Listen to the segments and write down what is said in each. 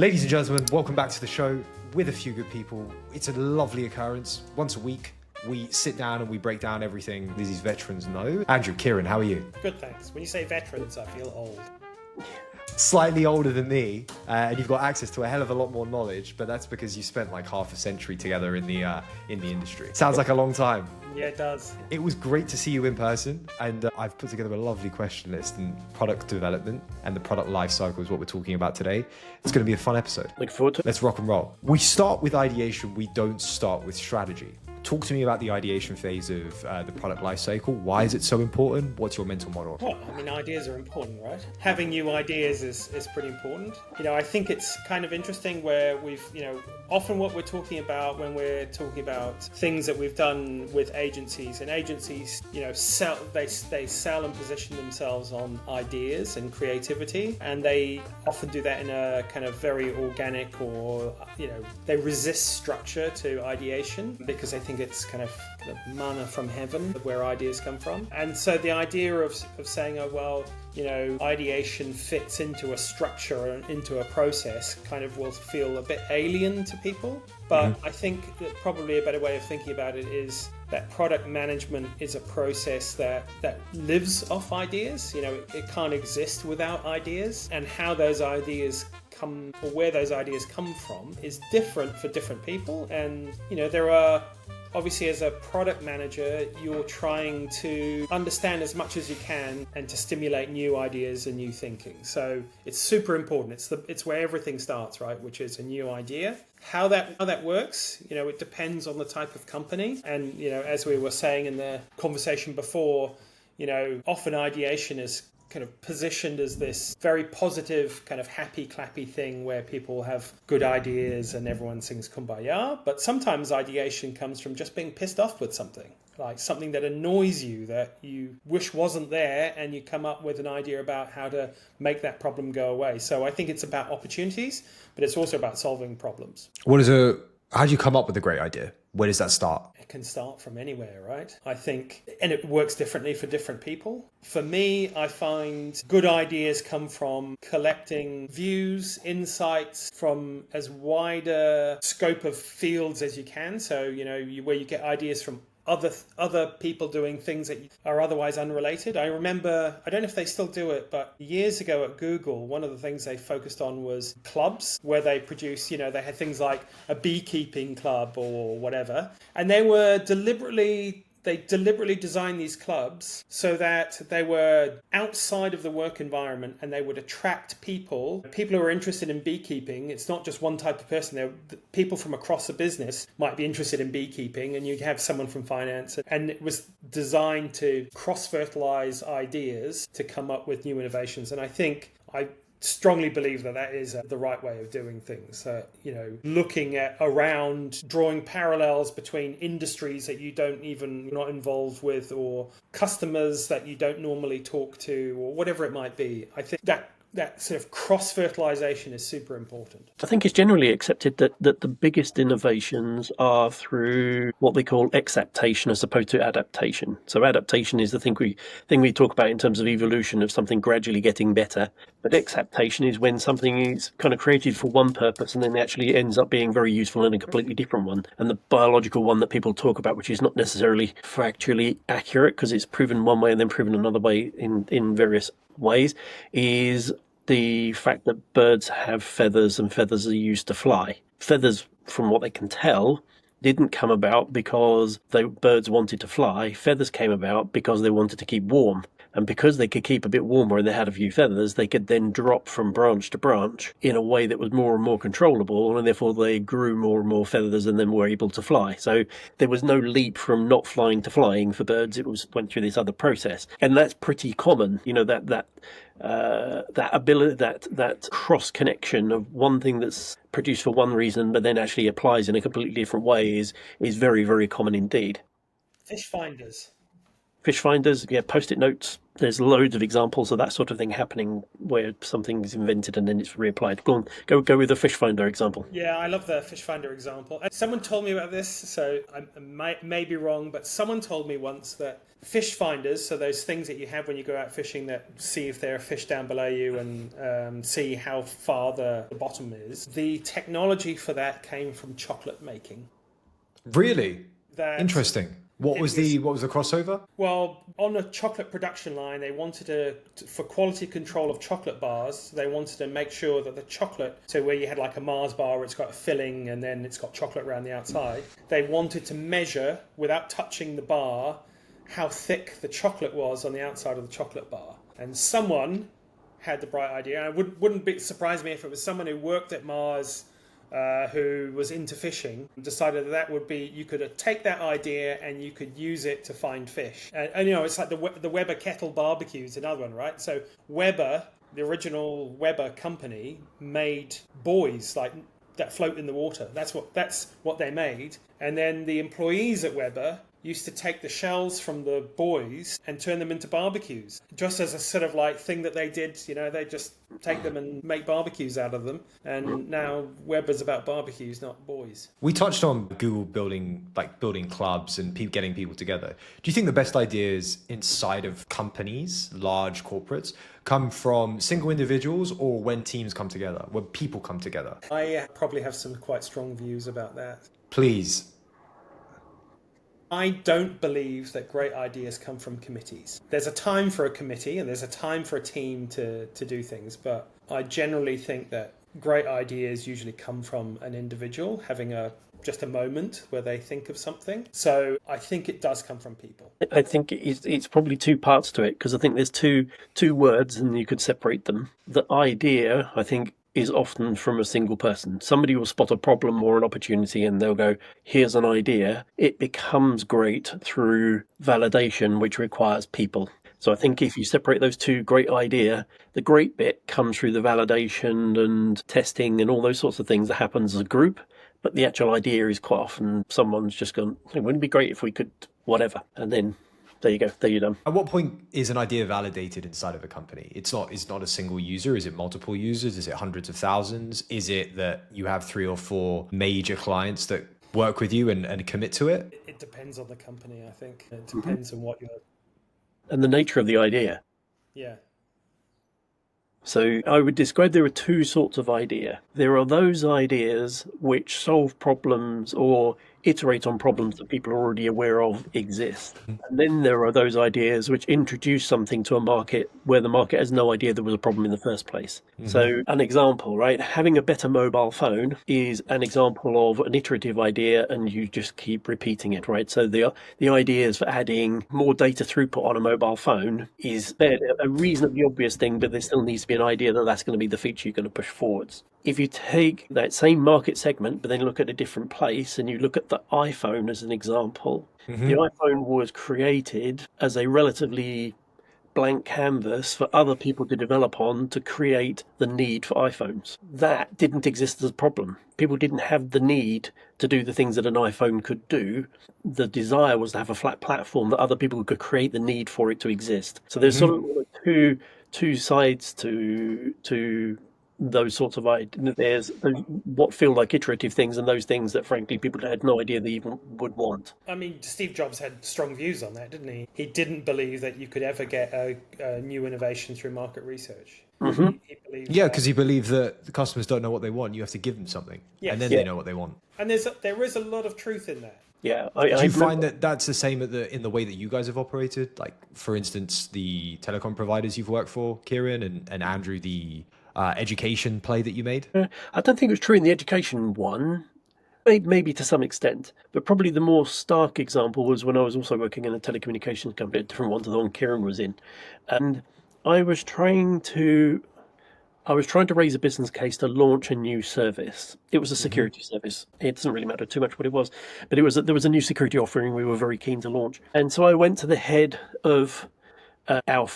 Ladies and gentlemen, welcome back to the show with a few good people. It's a lovely occurrence. Once a week, we sit down and we break down everything these veterans know. Andrew, Kieron, how are you? Good, thanks. When you say veterans, I feel old. Slightly older than me, and you've got access to a hell of a lot more knowledge, but that's because you spent like half a century together in the industry. Sounds like a long time. Yeah, it does. It was great to see you in person, and I've put together a lovely question list, and product development and the product lifecycle is what we're talking about today. It's going to be a fun episode. Looking forward to it. Let's rock and roll. We start with ideation, we don't start with strategy. Talk to me about the ideation phase of the product lifecycle. Why is it so important? What's your mental model? Well, I mean, ideas are important, right? Having new ideas is pretty important. I think it's kind of interesting where we've, often what we're talking about when we're talking about things that we've done with agencies, and agencies, they sell and position themselves on ideas and creativity, and they often do that in a kind of very organic or, they resist structure to ideation because they think it's kind of manna from heaven where ideas come from. And so the idea of saying, ideation fits into a structure and into a process kind of will feel a bit alien to people. But I think that probably a better way of thinking about it is that product management is a process that lives off ideas. It can't exist without ideas, and how those ideas come, or where those ideas come from, is different for different people. And there are, obviously, as a product manager, you're trying to understand as much as you can and to stimulate new ideas and new thinking. So it's super important. It's where everything starts, right? Which is a new idea. How that works, it depends on the type of company. And, as we were saying in the conversation before, often ideation is kind of positioned as this very positive, kind of happy, clappy thing where people have good ideas and everyone sings Kumbaya. But sometimes ideation comes from just being pissed off with something, like something that annoys you, that you wish wasn't there, and you come up with an idea about how to make that problem go away. So I think it's about opportunities, but it's also about solving problems. How do you come up with a great idea? Where does that start? It can start from anywhere, right? I think, and it works differently for different people. For me, I find good ideas come from collecting views, insights from as wide a scope of fields as you can. So, where you get ideas from other people doing things that are otherwise unrelated. I remember, I don't know if they still do it, but years ago at Google, one of the things they focused on was clubs where they produce, they had things like a beekeeping club or whatever. And they deliberately designed these clubs so that they were outside of the work environment and they would attract people who are interested in beekeeping. It's not just one type of person. People from across the business might be interested in beekeeping, and you have someone from finance. And it was designed to cross-fertilize ideas to come up with new innovations. And I strongly believe that is the right way of doing things. Looking at around, drawing parallels between industries that you're not involved with, or customers that you don't normally talk to, or whatever it might be. I think that sort of cross-fertilization is super important. I think it's generally accepted that the biggest innovations are through what we call exaptation as opposed to adaptation. So adaptation is the thing we talk about in terms of evolution of something gradually getting better. But exaptation is when something is kind of created for one purpose and then actually ends up being very useful in a completely different one. And the biological one that people talk about, which is not necessarily factually accurate because it's proven one way and then proven another way in various ways, is the fact that birds have feathers and feathers are used to fly. Feathers, from what they can tell, didn't come about because birds wanted to fly. Feathers came about because they wanted to keep warm. And because they could keep a bit warmer and they had a few feathers, they could then drop from branch to branch in a way that was more and more controllable, and therefore they grew more and more feathers and then were able to fly. So there was no leap from not flying to flying for birds. It went through this other process. And that's pretty common, that ability, that cross connection of one thing that's produced for one reason but then actually applies in a completely different way is very, very common indeed. Fish finders. Fish finders, post-it notes. There's loads of examples of that sort of thing happening where something is invented and then it's reapplied. Go with the fish finder example. Yeah, I love the fish finder example. And someone told me about this, so I may be wrong, but someone told me once that fish finders, so those things that you have when you go out fishing that see if there are fish down below you and see how far the bottom is, the technology for that came from chocolate making. Really? Interesting. What was the crossover? Well, on a chocolate production line, they wanted for quality control of chocolate bars, they wanted to make sure that the chocolate, so where you had like a Mars bar where it's got a filling and then it's got chocolate around the outside, they wanted to measure, without touching the bar, how thick the chocolate was on the outside of the chocolate bar. And someone had the bright idea, and it wouldn't surprise me if it was someone who worked at Mars, who was into fishing, decided that would be, you could take that idea and you could use it to find fish. And it's like the Weber kettle barbecue is another one, right? So Weber, the original Weber company, made buoys like that float in the water. That's what they made. And then the employees at Weber used to take the shells from the buoys and turn them into barbecues, just as a sort of like thing that they did. They just take them and make barbecues out of them. And now Weber's about barbecues, not buoys. We touched on Google building clubs and getting people together. Do you think the best ideas inside of companies, large corporates, come from single individuals or when teams come together, when people come together? I probably have some quite strong views about that. Please. I don't believe that great ideas come from committees. There's a time for a committee and there's a time for a team to do things, but I generally think that great ideas usually come from an individual having just a moment where they think of something. So I think it does come from people. I think it's probably two parts to it, because I think there's two words and you could separate them. The idea, I think, is often from a single person. Somebody will spot a problem or an opportunity and they'll go, here's an idea. It becomes great through validation, which requires people. So I think if you separate those two, great idea, the great bit comes through the validation and testing and all those sorts of things that happens as a group. But the actual idea is quite often someone's just gone, wouldn't it be great if we could whatever? And then there you go. There you're done. At what point is an idea validated inside of a company? It's not a single user. Is it multiple users? Is it hundreds of thousands? Is it that you have 3 or 4 major clients that work with you and commit to it? It depends on the company, I think. It depends on what you're... And the nature of the idea. Yeah. So I would describe there are two sorts of idea. There are those ideas which solve problems or iterate on problems that people are already aware of exist. And then there are those ideas which introduce something to a market where the market has no idea there was a problem in the first place. So an example, right? Having a better mobile phone is an example of an iterative idea and you just keep repeating it, right? So the ideas for adding more data throughput on a mobile phone is a reasonably obvious thing, but there still needs to be an idea that that's going to be the feature you're going to push forwards. If you take that same market segment, but then look at a different place and you look at the iPhone as an example, the iPhone was created as a relatively blank canvas for other people to develop on to create the need for iPhones. That didn't exist as a problem. People didn't have the need to do the things that an iPhone could do. The desire was to have a flat platform that other people could create the need for it to exist. So there's sort of two sides to those sorts of ideas. There's what feel like iterative things and those things that frankly people had no idea they even would want. I mean, Steve Jobs had strong views on that, didn't he? He didn't believe that you could ever get a new innovation through market research. He believed because he believed that the customers don't know what they want. You have to give them something, and then they know what they want. And there is a lot of truth in that. Yeah, Do you find that that's the same in the way that you guys have operated? Like, for instance, the telecom providers you've worked for, Kieron, and Andrew, the education play that you made? I don't think it was true in the education one. Maybe to some extent, but probably the more stark example was when I was also working in a telecommunications company, a different one to the one Kieron was in, and I was trying to raise a business case to launch a new service. It was a security service. It doesn't really matter too much what it was, but there was a new security offering we were very keen to launch. And so I went to the head of our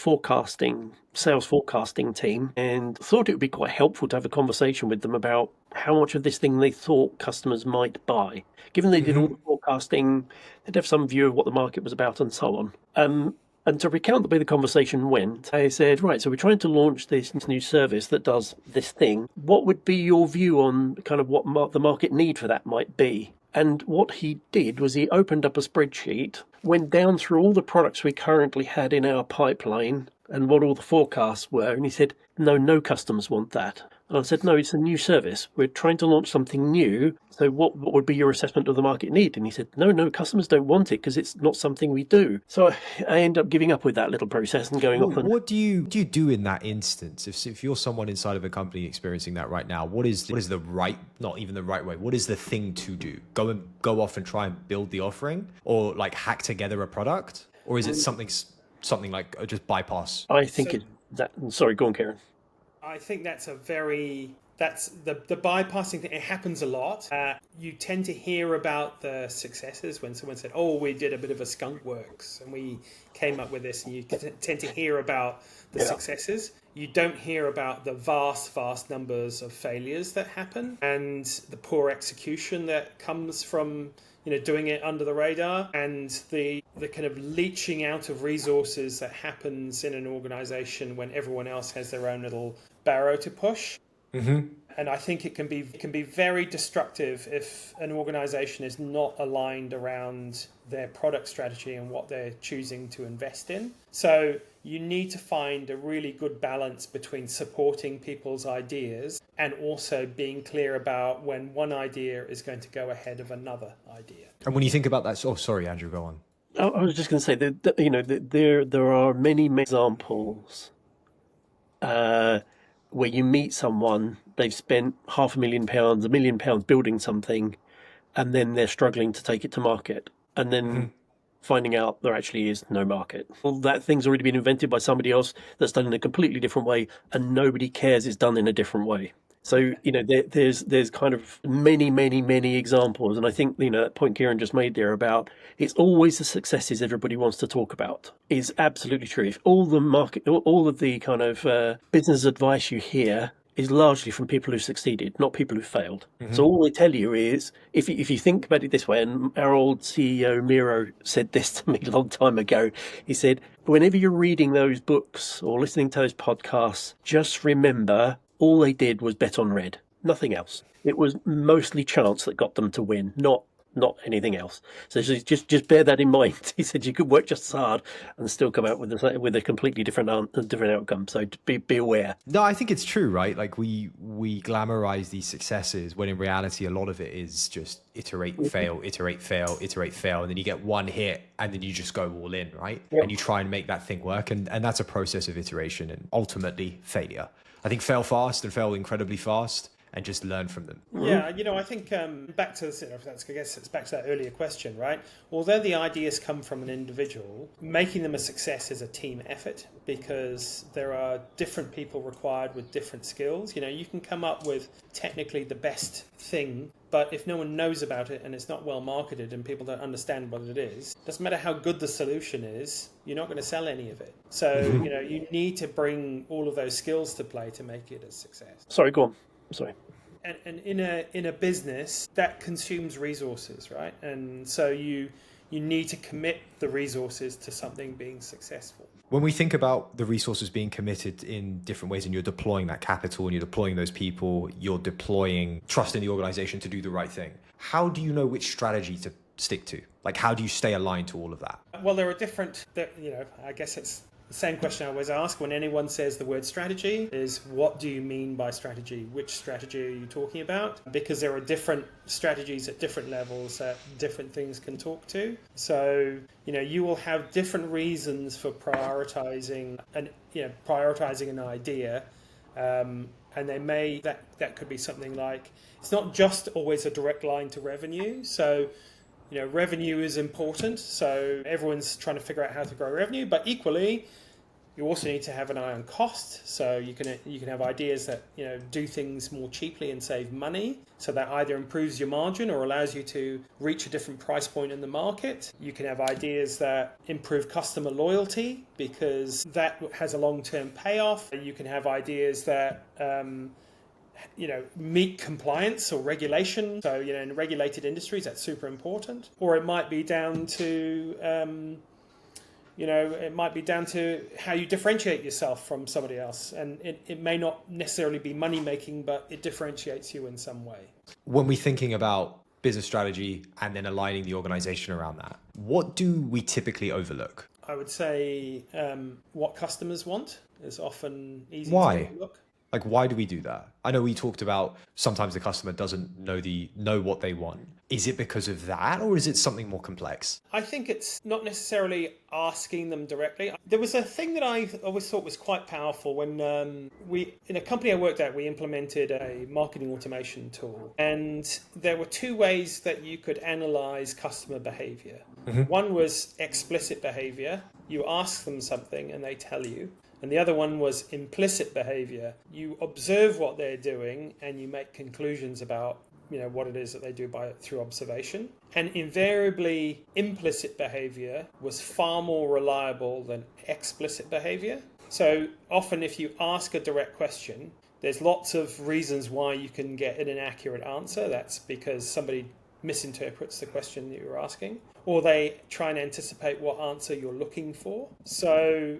sales forecasting team and thought it would be quite helpful to have a conversation with them about how much of this thing they thought customers might buy. Given they did all the forecasting. They'd have some view of what the market was about and so on. And to recount the way the conversation went, I said, right, so we're trying to launch this new service that does this thing. What would be your view on kind of what the market need for that might be? And what he did was he opened up a spreadsheet, went down through all the products we currently had in our pipeline and what all the forecasts were. And he said, no customers want that. And I said, no, it's a new service. We're trying to launch something new. So what would be your assessment of the market need? And he said, no, customers don't want it because it's not something we do. So I end up giving up with that little process and going off. And what do you do in that instance? If you're someone inside of a company experiencing that right now, what is the right, not even the right way, what is the thing to do? Go off and try and build the offering, or like hack together a product? Or is it something like just bypass? I think sorry, go on, Kieron. I think that's the bypassing thing. It happens a lot. You tend to hear about the successes when someone said, oh, we did a bit of a skunk works and we came up with this, and you tend to hear about the successes. You don't hear about the vast numbers of failures that happen and the poor execution that comes from doing it under the radar, and the kind of leaching out of resources that happens in an organization when everyone else has their own little barrow to push. Mm-hmm. And I think it can be very destructive if an organization is not aligned around their product strategy and what they're choosing to invest in. So you need to find a really good balance between supporting people's ideas and also being clear about when one idea is going to go ahead of another idea. And when you think about that, oh, sorry, Andrew, go on. I was just going to say that there are many examples where you meet someone, they've spent £500,000, £1 million building something, and then they're struggling to take it to market, and then finding out there actually is no market. Well, that thing's already been invented by somebody else that's done in a completely different way, and nobody cares it's done in a different way. So, there's kind of many examples. And I think, that point Kieron just made there about it's always the successes everybody wants to talk about is absolutely true. If all of the kind of business advice you hear is largely from people who succeeded, not people who failed. Mm-hmm. So all they tell you is, if you think about it this way, and our old CEO Miro said this to me a long time ago, he said, whenever you're reading those books or listening to those podcasts, just remember all they did was bet on red, nothing else. It was mostly chance that got them to win, not anything else. So just bear that in mind. He said you could work just as hard and still come out with a completely different outcome. So be aware. No, I think it's true, right? Like we glamorize these successes when in reality a lot of it is just iterate, fail, and then you get one hit and then you just go all in, right? Yep. And you try and make that thing work, and that's a process of iteration and ultimately failure. I think fail fast and fail incredibly fast, and just learn from them. Yeah, I think back to I guess it's back to that earlier question, right? Although the ideas come from an individual, making them a success is a team effort because there are different people required with different skills. You can come up with technically the best thing, but if no one knows about it and it's not well marketed and people don't understand what it is, doesn't matter how good the solution is, you're not going to sell any of it. So, you need to bring all of those skills to play to make it a success. Sorry, go on. Sorry. And in a business that consumes resources, right? And so you need to commit the resources to something being successful. When we think about the resources being committed in different ways, and you're deploying that capital and you're deploying those people, you're deploying trust in the organization to do the right thing. How do you know which strategy to stick to? Like, how do you stay aligned to all of that? Well, there are different, I guess it's the same question I always ask when anyone says the word strategy is, what do you mean by strategy? Which strategy are you talking about? Because there are different strategies at different levels that different things can talk to. So, you will have different reasons for prioritizing an idea. And that could be something like, it's not just always a direct line to revenue. So, revenue is important, so everyone's trying to figure out how to grow revenue, but equally, you also need to have an eye on cost. So you can have ideas that do things more cheaply and save money, so that either improves your margin or allows you to reach a different price point in the market. You can have ideas that improve customer loyalty because that has a long-term payoff. You can have ideas that meet compliance or regulation. So, in regulated industries, that's super important. Or it might be down to, how you differentiate yourself from somebody else. And it may not necessarily be money making, but it differentiates you in some way. When we're thinking about business strategy and then aligning the organization around that, what do we typically overlook? I would say what customers want is often easy to Why? overlook. Like, why do we do that? I know we talked about sometimes the customer doesn't know what they want. Is it because of that, or is it something more complex? I think it's not necessarily asking them directly. There was a thing that I always thought was quite powerful when in a company I worked at, we implemented a marketing automation tool. And there were two ways that you could analyze customer behavior. Mm-hmm. One was explicit behavior. You ask them something and they tell you. And the other one was implicit behavior. You observe what they're doing and you make conclusions about what it is that they do through observation. And invariably, implicit behavior was far more reliable than explicit behavior. So often if you ask a direct question, there's lots of reasons why you can get an inaccurate answer. That's because somebody misinterprets the question that you're asking, or they try and anticipate what answer you're looking for. So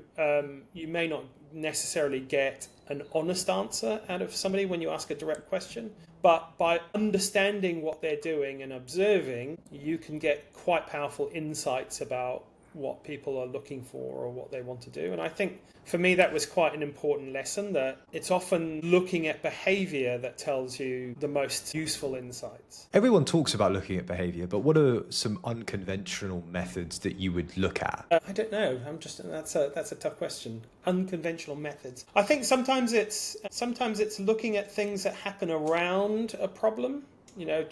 you may not necessarily get an honest answer out of somebody when you ask a direct question, but by understanding what they're doing and observing, you can get quite powerful insights about what people are looking for or what they want to do. And I think for me that was quite an important lesson, that it's often looking at behavior that tells you the most useful insights. Everyone talks about looking at behavior, but what are some unconventional methods that you would look at? I don't know. That's a tough question. Unconventional methods. I think sometimes it's looking at things that happen around a problem. I'm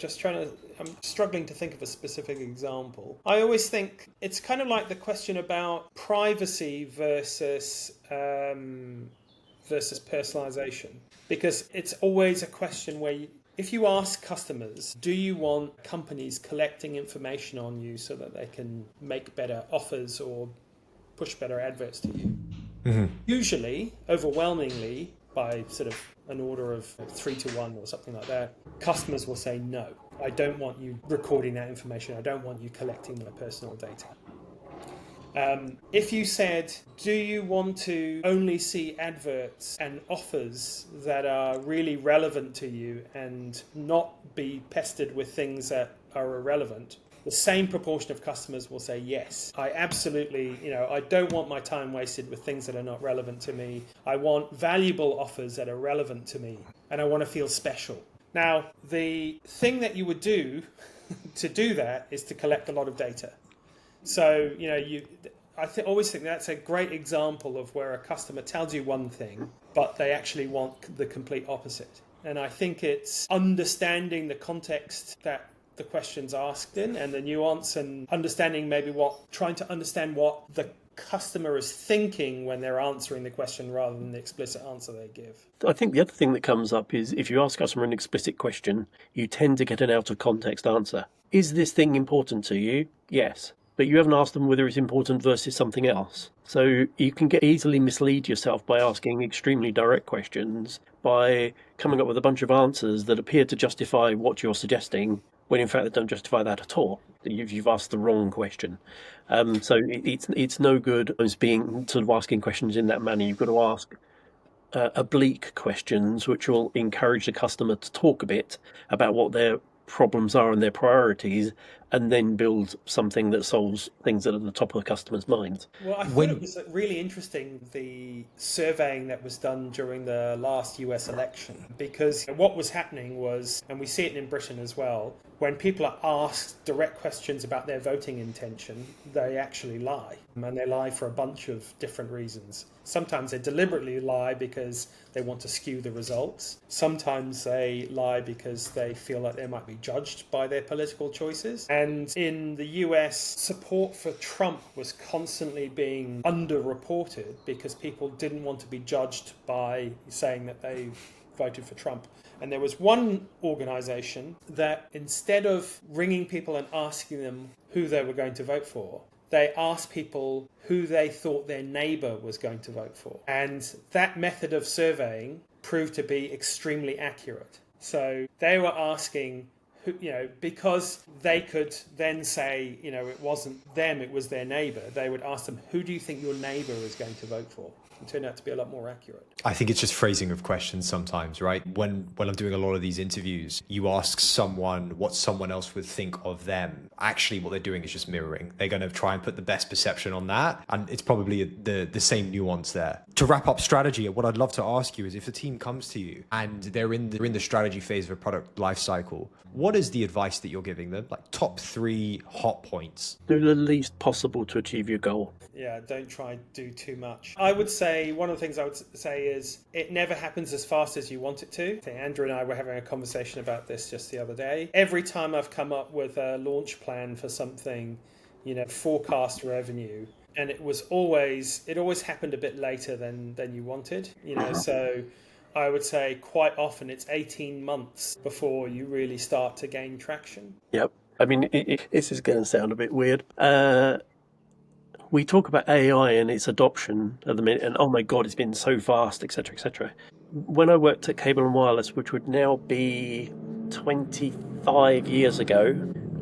struggling to think of a specific example. I always think it's kind of like the question about privacy versus personalization, because it's always a question where if you ask customers, do you want companies collecting information on you so that they can make better offers or push better adverts to you? Mm-hmm. Usually, overwhelmingly, by sort of an order of 3-1 or something like that, customers will say, no, I don't want you recording that information. I don't want you collecting my personal data. If you said, do you want to only see adverts and offers that are really relevant to you and not be pestered with things that are irrelevant, the same proportion of customers will say, yes, I absolutely, I don't want my time wasted with things that are not relevant to me. I want valuable offers that are relevant to me, and I want to feel special. Now, the thing that you would do to do that is to collect a lot of data. So, I always think that's a great example of where a customer tells you one thing, but they actually want the complete opposite. And I think it's understanding the context that the question's asked in, and the nuance, and trying to understand what the customer is thinking when they're answering the question rather than the explicit answer they give. I think the other thing that comes up is if you ask a customer an explicit question, you tend to get an out of context answer. Is this thing important to you? Yes. But you haven't asked them whether it's important versus something else. So you can easily mislead yourself by asking extremely direct questions, by coming up with a bunch of answers that appear to justify what you're suggesting, when in fact they don't justify that at all. You've asked the wrong question. So it's no good as being sort of asking questions in that manner. You've got to ask oblique questions, which will encourage the customer to talk a bit about what their problems are and their priorities, and then build something that solves things that are at the top of the customer's mind. Well, I thought it was really interesting, the surveying that was done during the last US election, because what was happening was, and we see it in Britain as well, when people are asked direct questions about their voting intention, they actually lie. And they lie for a bunch of different reasons. Sometimes they deliberately lie because they want to skew the results. Sometimes they lie because they feel like they might be judged by their political choices. And in the US, support for Trump was constantly being underreported because people didn't want to be judged by saying that they voted for Trump. And there was one organization that, instead of ringing people and asking them who they were going to vote for, they asked people who they thought their neighbor was going to vote for. And that method of surveying proved to be extremely accurate. So they were asking, because they could then say, it wasn't them, it was their neighbor. They would ask them, who do you think your neighbor is going to vote for? It turned out to be a lot more accurate. I think it's just phrasing of questions sometimes, right? When I'm doing a lot of these interviews, you ask someone what someone else would think of them. Actually, what they're doing is just mirroring. They're going to try and put the best perception on that. And it's probably the same nuance there. To wrap up strategy, what I'd love to ask you is if a team comes to you and they're in the strategy phase of a product lifecycle, what is the advice that you're giving them? Like top 3 hot points. Do the least possible to achieve your goal. Yeah, don't try and do too much. I would say one of the things I would say is it never happens as fast as you want it to. Andrew and I were having a conversation about this just the other day. Every time I've come up with a launch plan for something, forecast revenue, and it always happened a bit later than you wanted, so I would say quite often it's 18 months before you really start to gain traction. Yep. I mean, this is going to sound a bit weird. We talk about AI and its adoption at the minute, and oh my God, it's been so fast, etc., etc. When I worked at Cable and Wireless, which would now be 25 years ago,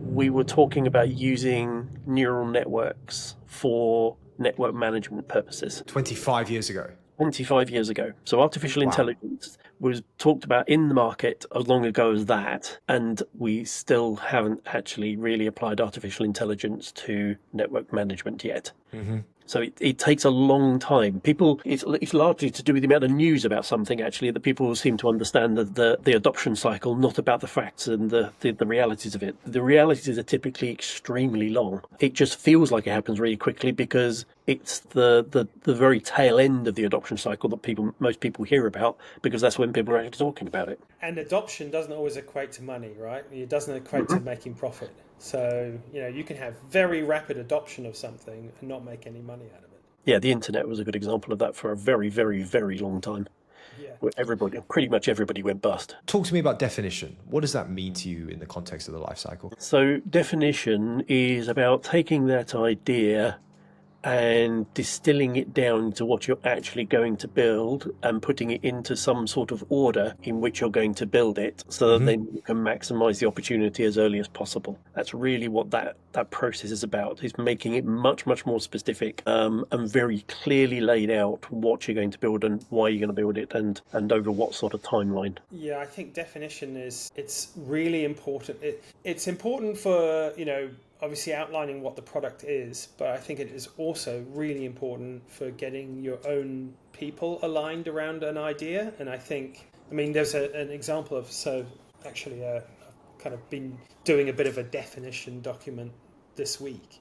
we were talking about using neural networks for network management purposes. 25 years ago. 25 years ago. So artificial intelligence was talked about in the market as long ago as that, and we still haven't actually really applied artificial intelligence to network management yet. Mm-hmm. So it takes a long time. It's largely to do with the amount of news about something, actually, that people seem to understand the adoption cycle, not about the facts and the realities of it. The realities are typically extremely long. It just feels like it happens really quickly because it's the very tail end of the adoption cycle that most people hear about, because that's when people are actually talking about it. And adoption doesn't always equate to money, right? It doesn't equate to making profit. So, you can have very rapid adoption of something and not make any money out of it. Yeah, the internet was a good example of that for a very, very, very long time. Yeah. Where pretty much everybody went bust. Talk to me about definition. What does that mean to you in the context of the life cycle? So definition is about taking that idea and distilling it down to what you're actually going to build and putting it into some sort of order in which you're going to build it, so that then you can maximize the opportunity as early as possible. That's really what that process is about, is making it much, much more specific and very clearly laid out what you're going to build and why you're going to build it and over what sort of timeline. Yeah, I think definition it's really important. It's important for, obviously outlining what the product is, but I think it is also really important for getting your own people aligned around an idea. And there's an example of, I've kind of been doing a bit of a definition document this week.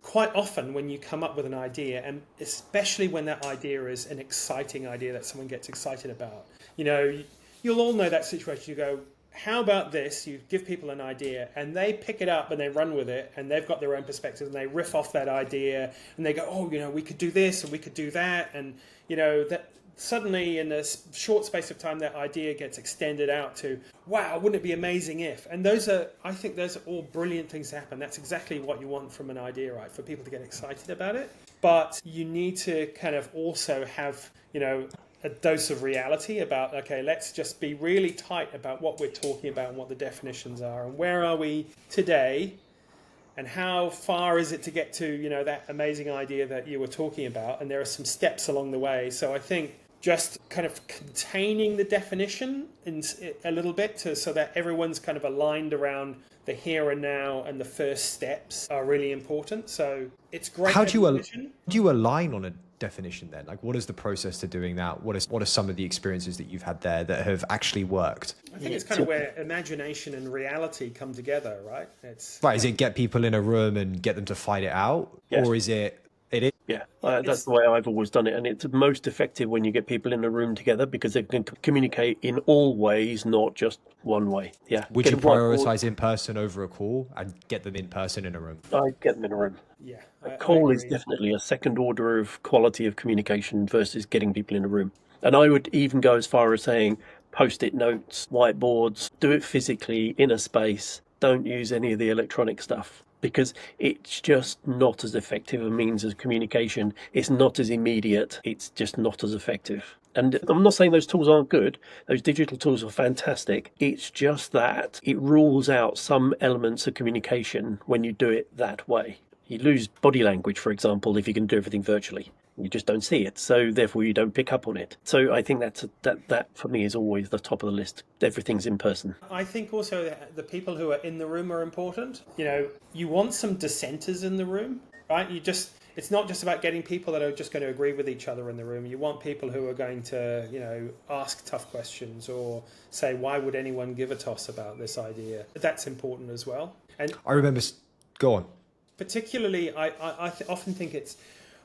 Quite often when you come up with an idea, and especially when that idea is an exciting idea that someone gets excited about, you'll all know that situation. You go, how about this? You give people an idea and they pick it up and they run with it, and they've got their own perspective and they riff off that idea and they go, we could do this and we could do that. And, that suddenly in a short space of time, that idea gets extended out to, wow, wouldn't it be amazing if? And I think those are all brilliant things to happen. That's exactly what you want from an idea, right? For people to get excited about it. But you need to kind of also have, a dose of reality about, okay, let's just be really tight about what we're talking about and what the definitions are and where are we today and how far is it to get to, that amazing idea that you were talking about. And there are some steps along the way. So I think just kind of containing the definition in a little bit so that everyone's kind of aligned around the here and now, and the first steps are really important. So it's great. How do you align on a definition then? Like, what is the process to doing that? What are some of the experiences that you've had there that have actually worked? I think it's kind of where imagination and reality come together, right? Is it get people in a room and get them to fight it out? Yes. Or is it? Yeah, that's the way I've always done it. And it's most effective when you get people in a room together, because they can communicate in all ways, not just one way. Yeah. Would you prioritize in person over a call and get them in person in a room? I'd get them in a room. Yeah. A call is definitely a second order of quality of communication versus getting people in a room. And I would even go as far as saying post-it notes, whiteboards, do it physically in a space. Don't use any of the electronic stuff, because it's just not as effective a means of communication. It's not as immediate. It's just not as effective. And I'm not saying those tools aren't good. Those digital tools are fantastic. It's just that it rules out some elements of communication when you do it that way. You lose body language, for example, if you can do everything virtually. You just don't see it, so therefore you don't pick up on it. So I think that for me is always the top of the list. Everything's in person. I think also that the people who are in the room are important. You want some dissenters in the room, right? It's not just about getting people that are just going to agree with each other in the room. You want people who are going to, ask tough questions or say, why would anyone give a toss about this idea? That's important as well. And I remember, go on. Particularly, I often think it's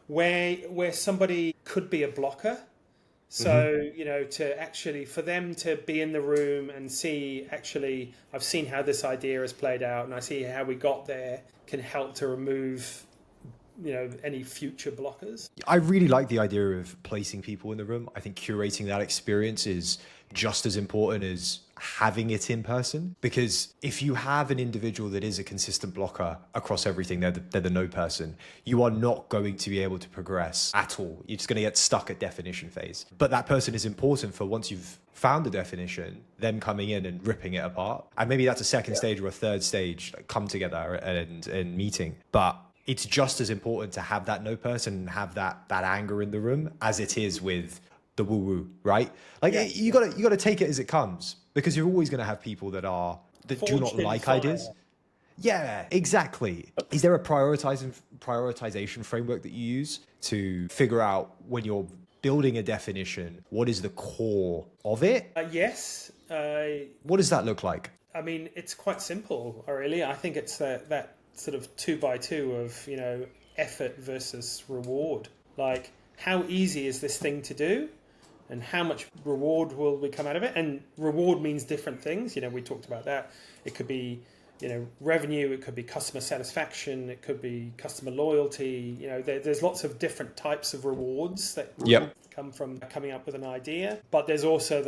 where somebody could be a blocker. So, for them to be in the room and see, actually, I've seen how this idea has played out and I see how we got there, can help to remove, any future blockers. I really like the idea of placing people in the room. I think curating that experience is just as important as having it in person, because if you have an individual that is a consistent blocker across everything, they're the no person, you are not going to be able to progress at all. You're just going to get stuck at definition phase. But that person is important for, once you've found the definition, them coming in and ripping it apart. And maybe that's a second stage or a third stage, like, come together and meeting. But it's just as important to have that no person and have that anger in the room as it is with the woo-woo, right? Like, you gotta take it as it comes, because you're always gonna have people that do not like ideas. Yeah, exactly. Is there a prioritization framework that you use to figure out, when you're building a definition, what is the core of it? Yes. What does that look like? I mean, it's quite simple, really. I think it's that sort of 2x2 of, effort versus reward. Like, how easy is this thing to do? And how much reward will we come out of it? And reward means different things. We talked about that. It could be, revenue. It could be customer satisfaction. It could be customer loyalty. There's lots of different types of rewards that come from coming up with an idea. But there's also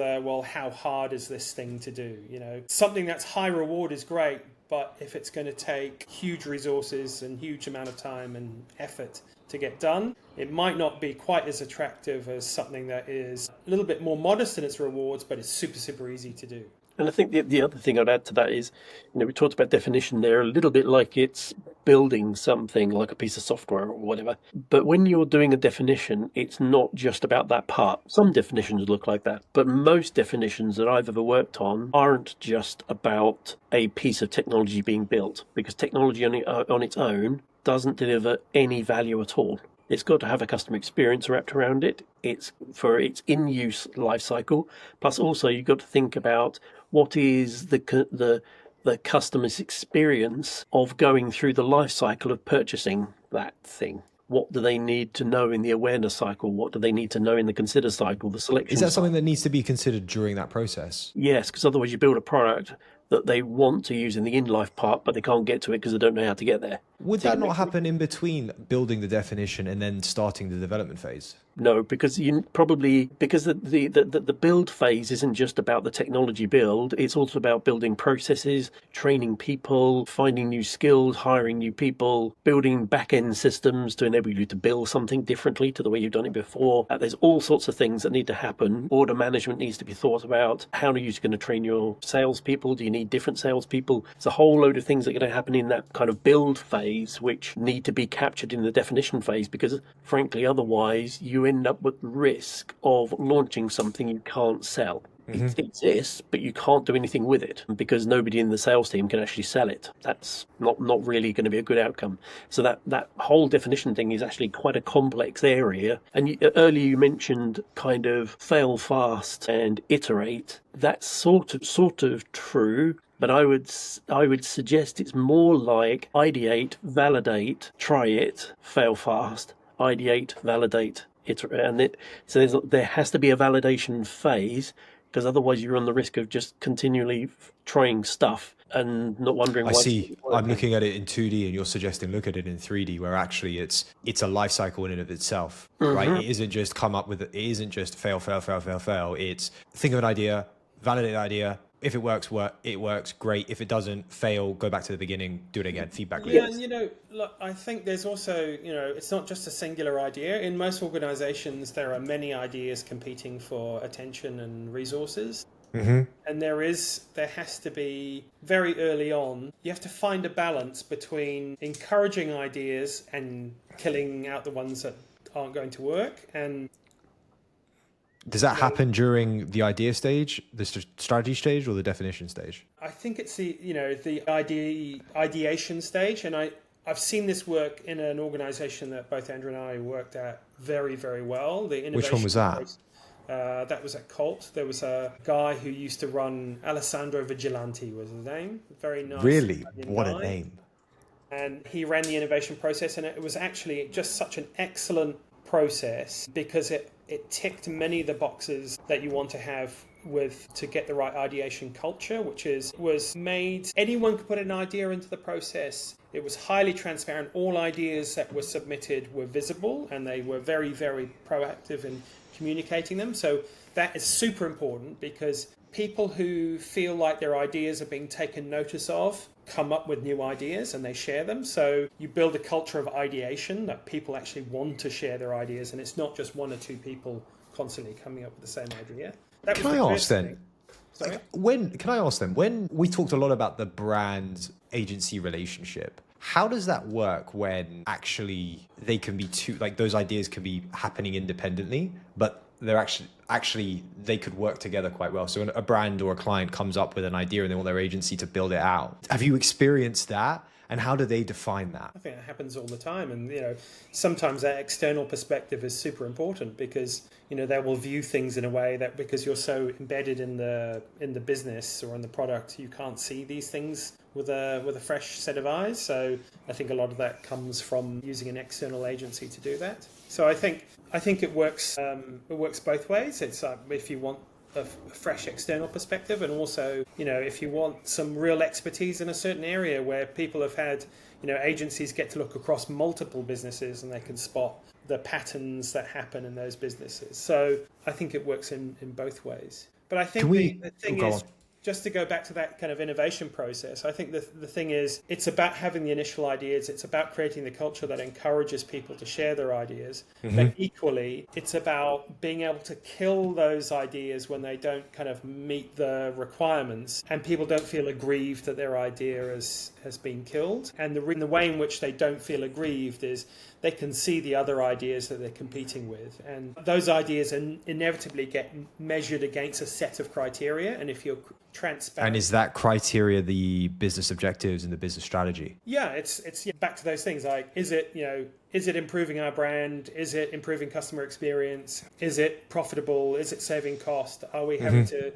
how hard is this thing to do? Something that's high reward is great, but if it's going to take huge resources and huge amount of time and effort to get done, it might not be quite as attractive as something that is a little bit more modest in its rewards, but it's super, super easy to do. And I think the other thing I'd add to that is, we talked about definition there, a little bit like it's building something like a piece of software or whatever. But when you're doing a definition, it's not just about that part. Some definitions look like that, but most definitions that I've ever worked on aren't just about a piece of technology being built, because technology on its own doesn't deliver any value at all. It's got to have a customer experience wrapped around it. It's for its in-use life cycle. Plus, also, you've got to think about what is the customer's experience of going through the life cycle of purchasing that thing. What do they need to know in the awareness cycle? What do they need to know in the consider cycle, the selection Is that cycle? something that needs to be considered during that process? Yes, because otherwise you build a product that they want to use in the in-life part, but they can't get to it because they don't know how to get there. Would that not happen in between building the definition and then starting the development phase? No, because the build phase isn't just about the technology build. It's also about building processes, training people, finding new skills, hiring new people, building back-end systems to enable you to build something differently to the way you've done it before. There's all sorts of things that need to happen. Order management needs to be thought about. How are you going to train your salespeople? Do you need different salespeople? There's a whole load of things that are going to happen in that kind of build phase, which need to be captured in the definition phase, because frankly, otherwise you end up with the risk of launching something you can't sell. It exists, but you can't do anything with it because nobody in the sales team can actually sell it. That's not really going to be a good outcome. So that whole definition thing is actually quite a complex area. And earlier you mentioned kind of fail fast and iterate. That's sort of true. But I would suggest it's more like ideate, validate, try it, fail fast, ideate, validate, iterate. So there has to be a validation phase, because otherwise you're on the risk of just continually trying stuff and not wondering why. I see. I'm looking at it in 2D and you're suggesting look at it in 3D, where actually it's a life cycle in and of itself, right? It isn't just it isn't just fail. It's think of an idea, validate the idea, if it works, it works, great. If it doesn't, fail, go back to the beginning, do it again, feedback loop. Yeah, and look, I think there's also, it's not just a singular idea. In most organizations, there are many ideas competing for attention and resources. And there has to be, very early on, you have to find a balance between encouraging ideas and killing out the ones that aren't going to work. And does that happen during the idea stage, the strategy stage, or the definition stage? I think it's the ideation stage, and I've seen this work in an organization that both Andrew and I worked at very, very well. The innovation. Which one was that? That was at Colt. There was a guy who used to run, Alessandro Vigilante was his name. Very nice. Really? What guy. A name. And he ran the innovation process, and it was actually just such an excellent process because it ticked many of the boxes that you want to have to get the right ideation culture, was made. Anyone could put an idea into the process. It was highly transparent. All ideas that were submitted were visible, and they were very, very proactive in communicating them. So that is super important because people who feel like their ideas are being taken notice of come up with new ideas and they share them. So you build a culture of ideation that people actually want to share their ideas, and it's not just one or two people constantly coming up with the same idea. Can I ask then, when we talked a lot about the brand agency relationship, how does that work when actually they can be those ideas can be happening independently, but they're actually they could work together quite well? So when a brand or a client comes up with an idea and they want their agency to build it out, have you experienced that? And how do they define that? I think it happens all the time. And, sometimes that external perspective is super important because, they will view things in a way that because you're so embedded in the business or in the product, you can't see these things with a fresh set of eyes. So I think a lot of that comes from using an external agency to do that. So I think it works both ways. It's if you want a fresh external perspective, and also if you want some real expertise in a certain area where people have had agencies get to look across multiple businesses and they can spot the patterns that happen in those businesses. So I think it works in both ways. But I think the thing is, just to go back to that kind of innovation process, I think the thing is, it's about having the initial ideas. It's about creating the culture that encourages people to share their ideas. But equally, it's about being able to kill those ideas when they don't kind of meet the requirements and people don't feel aggrieved that their idea has been killed. And the way in which they don't feel aggrieved is they can see the other ideas that they're competing with. And those ideas inevitably get measured against a set of criteria. And if you're transparent. And is that criteria the business objectives and the business strategy? Yeah, it's back to those things like, is it improving our brand? Is it improving customer experience? Is it profitable? Is it saving cost? Are we having to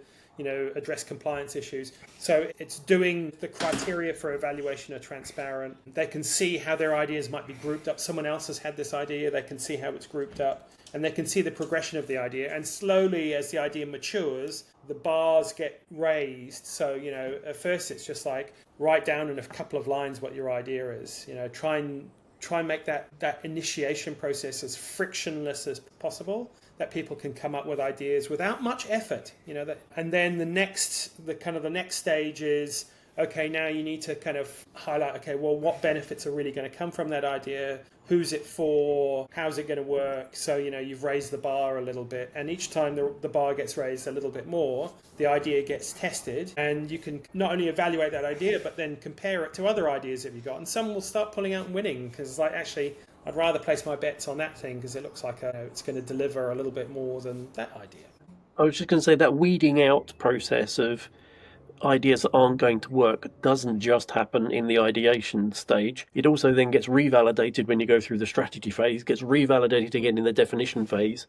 address compliance issues? So it's doing the criteria for evaluation are transparent. They can see how their ideas might be grouped up. Someone else has had this idea. They can see how it's grouped up, and they can see the progression of the idea. And slowly, as the idea matures, the bars get raised. So, at first it's just like, write down in a couple of lines what your idea is. Try and make that initiation process as frictionless as possible, that people can come up with ideas without much effort, and then the next stage is, okay, now you need to kind of highlight, okay, well, what benefits are really going to come from that idea? Who's it for? How's it going to work? So, you've raised the bar a little bit, and each time the bar gets raised a little bit more, the idea gets tested, and you can not only evaluate that idea, but then compare it to other ideas that you've got. And some will start pulling out and winning because it's like, actually, I'd rather place my bets on that thing because it looks like it's going to deliver a little bit more than that idea. I was just going to say that weeding out process of ideas that aren't going to work doesn't just happen in the ideation stage. It also then gets revalidated when you go through the strategy phase, gets revalidated again in the definition phase,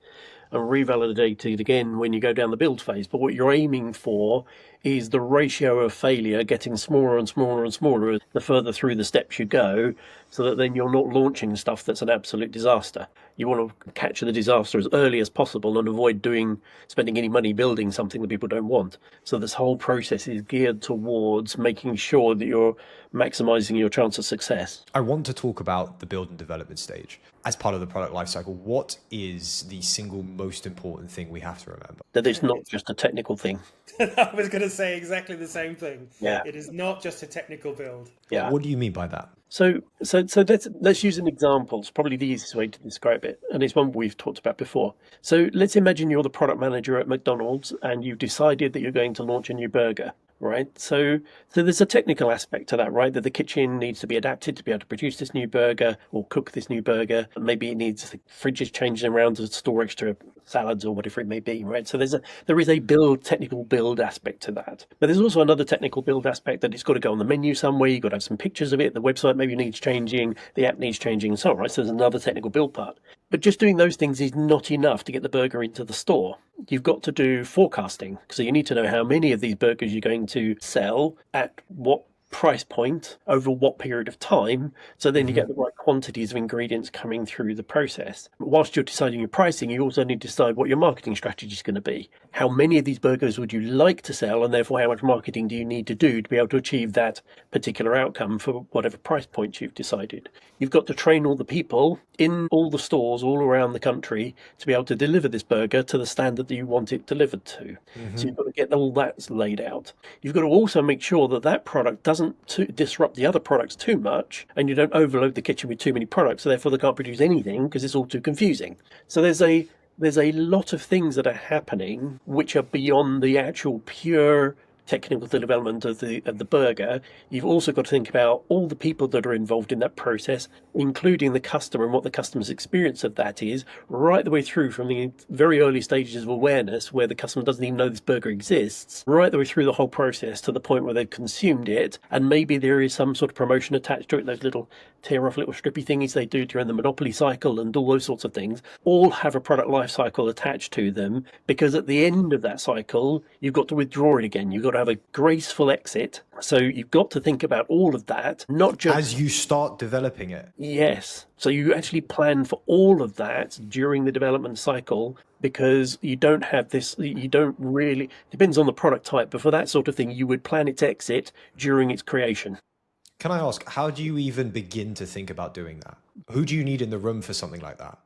and revalidated again when you go down the build phase. But what you're aiming for is the ratio of failure getting smaller and smaller and smaller the further through the steps you go, so that then you're not launching stuff that's an absolute disaster. You want to catch the disaster as early as possible and avoid spending any money building something that people don't want. So this whole process is geared towards making sure that you're maximizing your chance of success. I want to talk about the build and development stage. as part of the product lifecycle, what is the single most important thing we have to remember? That it's not just a technical thing. I was going to say exactly the same thing. Yeah. It is not just a technical build. Yeah. What do you mean by that? So let's use an example. It's probably the easiest way to describe it, and it's one we've talked about before. So let's imagine you're the product manager at McDonald's, and you've decided that you're going to launch a new burger, right? So there's a technical aspect to that, right? That the kitchen needs to be adapted to be able to produce this new burger or cook this new burger. Maybe it needs the fridges changing around to store extra salads or whatever it may be, right? So there is a technical build aspect to that. But there's also another technical build aspect that it's got to go on the menu somewhere. You've got to have some pictures of it. The website maybe needs changing, the app needs changing, and so on, right? So there's another technical build part. But just doing those things is not enough to get the burger into the store. You've got to do forecasting. So you need to know how many of these burgers you're going to sell at what price point over what period of time, so then you get the right quantities of ingredients coming through the process. But whilst you're deciding your pricing, you also need to decide what your marketing strategy is going to be. How many of these burgers would you like to sell, and therefore how much marketing do you need to do to be able to achieve that particular outcome for whatever price point you've decided. You've got to train all the people in all the stores all around the country to be able to deliver this burger to the standard that you want it delivered to. So you've got to get all that laid out. You've got to also make sure that that product doesn't disrupt the other products too much, and you don't overload the kitchen with too many products, so therefore they can't produce anything because it's all too confusing. So there's a lot of things that are happening which are beyond the actual pure technical development of the burger. You've also got to think about all the people that are involved in that process, including the customer and what the customer's experience of that is, right the way through from the very early stages of awareness where the customer doesn't even know this burger exists, right the way through the whole process to the point where they've consumed it, and maybe there is some sort of promotion attached to it, those little tear off little strippy thingies they do during the Monopoly cycle and all those sorts of things, all have a product life cycle attached to them, because at the end of that cycle you've got to withdraw it again. You've got to have a graceful exit. So you've got to think about all of that, not just as you start developing it. Yes. So you actually plan for all of that during the development cycle, because you don't have this, you don't really, depends on the product type, but for that sort of thing, you would plan its exit during its creation. Can I ask, how do you even begin to think about doing that? Who do you need in the room for something like that?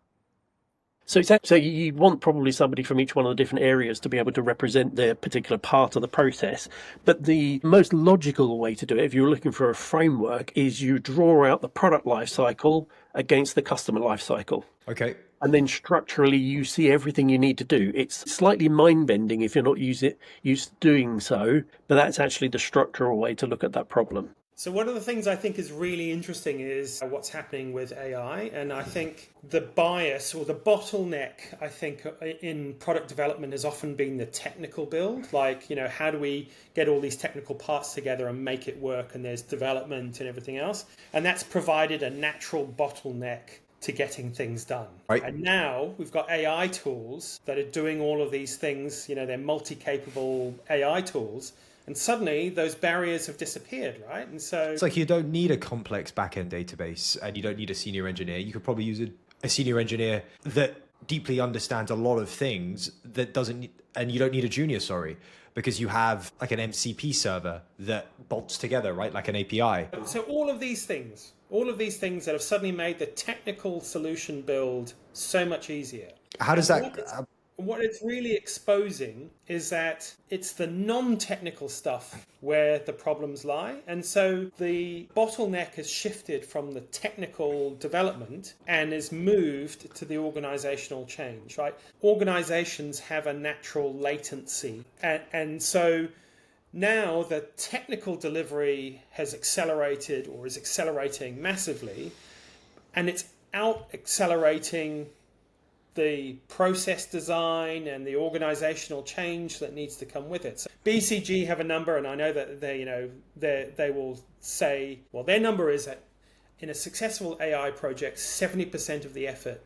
So you want probably somebody from each one of the different areas to be able to represent their particular part of the process. But the most logical way to do it, if you're looking for a framework, is you draw out the product life cycle against the customer life cycle. Okay. And then structurally, you see everything you need to do. It's slightly mind-bending if you're not used to doing so, but that's actually the structural way to look at that problem. So one of the things I think is really interesting is what's happening with AI. And I think the bias or the bottleneck, I think, in product development has often been the technical build. Like, how do we get all these technical parts together and make it work? And there's development and everything else. And that's provided a natural bottleneck to getting things done. Right. And now we've got AI tools that are doing all of these things. They're multi-capable AI tools. And suddenly those barriers have disappeared, right? And so it's like you don't need a complex backend database, and you don't need a senior engineer. You could probably use a senior engineer that deeply understands a lot of things that doesn't, and you don't need a junior, because you have like an MCP server that bolts together, right? Like an API. So all of these things that have suddenly made the technical solution build so much easier. How does that... What it's really exposing is that it's the non-technical stuff where the problems lie. And so the bottleneck has shifted from the technical development and is moved to the organizational change, right? Organizations have a natural latency. And so now the technical delivery has accelerated or is accelerating massively, and it's out accelerating the process design and the organizational change that needs to come with it. So BCG have a number, and I know that they will say, well, their number is that in a successful AI project, 70% of the effort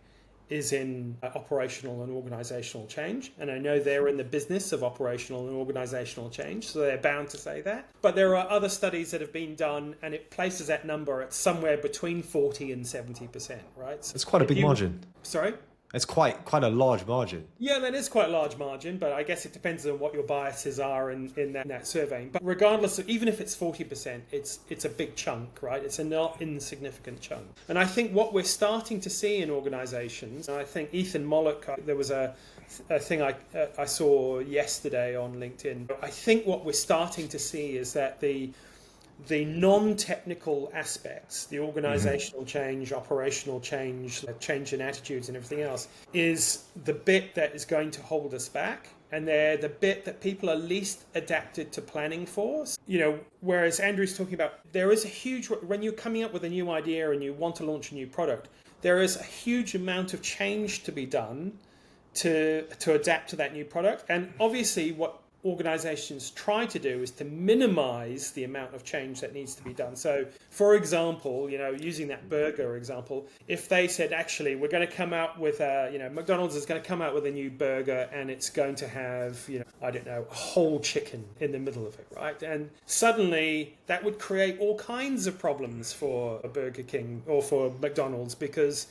is in operational and organizational change. And I know they're in the business of operational and organizational change, so they're bound to say that. But there are other studies that have been done, and it places that number at somewhere between 40 and 70%, right? So it's quite a big margin. Sorry? It's quite a large margin. Yeah, that is quite a large margin, but I guess it depends on what your biases are in that surveying. But regardless of, even if it's 40%, it's a big chunk, right? It's a not insignificant chunk. And I think what we're starting to see in organizations, and I think Ethan Mollick, there was a thing I saw yesterday on LinkedIn. I think what we're starting to see is that the non-technical aspects, the organizational change, operational change, change in attitudes and everything else, is the bit that is going to hold us back. And they're the bit that people are least adapted to planning for. Whereas Andrew's talking about, there is a huge, when you're coming up with a new idea and you want to launch a new product, there is a huge amount of change to be done to adapt to that new product. And obviously what organizations try to do is to minimize the amount of change that needs to be done. So, for example, using that burger example, if they said, actually, we're going to come out with McDonald's is going to come out with a new burger and it's going to have, a whole chicken in the middle of it, right? And suddenly that would create all kinds of problems for a Burger King or for McDonald's because,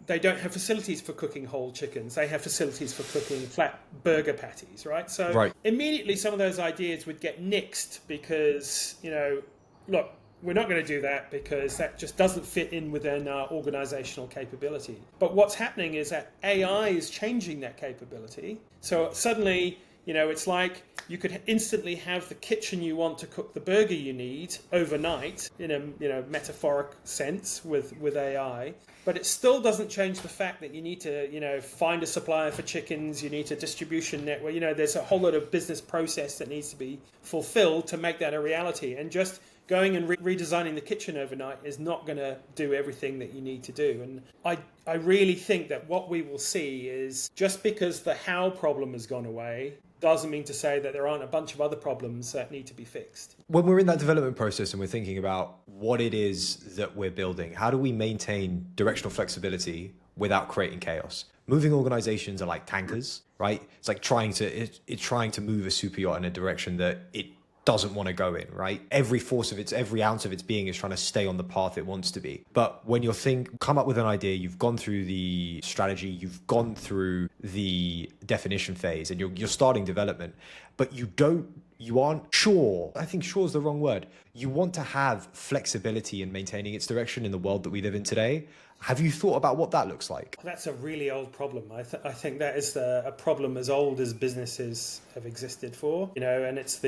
they don't have facilities for cooking whole chickens. They have facilities for cooking flat burger patties, right? So immediately some of those ideas would get nixed because, look, we're not going to do that because that just doesn't fit in within our organizational capability. But what's happening is that AI is changing that capability. So suddenly, it's like you could instantly have the kitchen you want to cook the burger you need overnight in a metaphoric sense with AI. But it still doesn't change the fact that you need to, find a supplier for chickens, you need a distribution network, there's a whole lot of business process that needs to be fulfilled to make that a reality. And just going and redesigning the kitchen overnight is not going to do everything that you need to do. And I really think that what we will see is just because the how problem has gone away doesn't mean to say that there aren't a bunch of other problems that need to be fixed. When we're in that development process and we're thinking about what it is that we're building, how do we maintain directional flexibility without creating chaos? Moving organizations are like tankers, right? It's like trying to move a super yacht in a direction that it doesn't want to go in, right? Every ounce of its being is trying to stay on the path it wants to be. But when you come up with an idea, you've gone through the strategy, you've gone through the definition phase, and you're starting development, but you aren't sure. I think sure is the wrong word. You want to have flexibility in maintaining its direction in the world that we live in today. Have you thought about what that looks like? That's a really old problem. I think that is a problem as old as businesses have existed for, and it's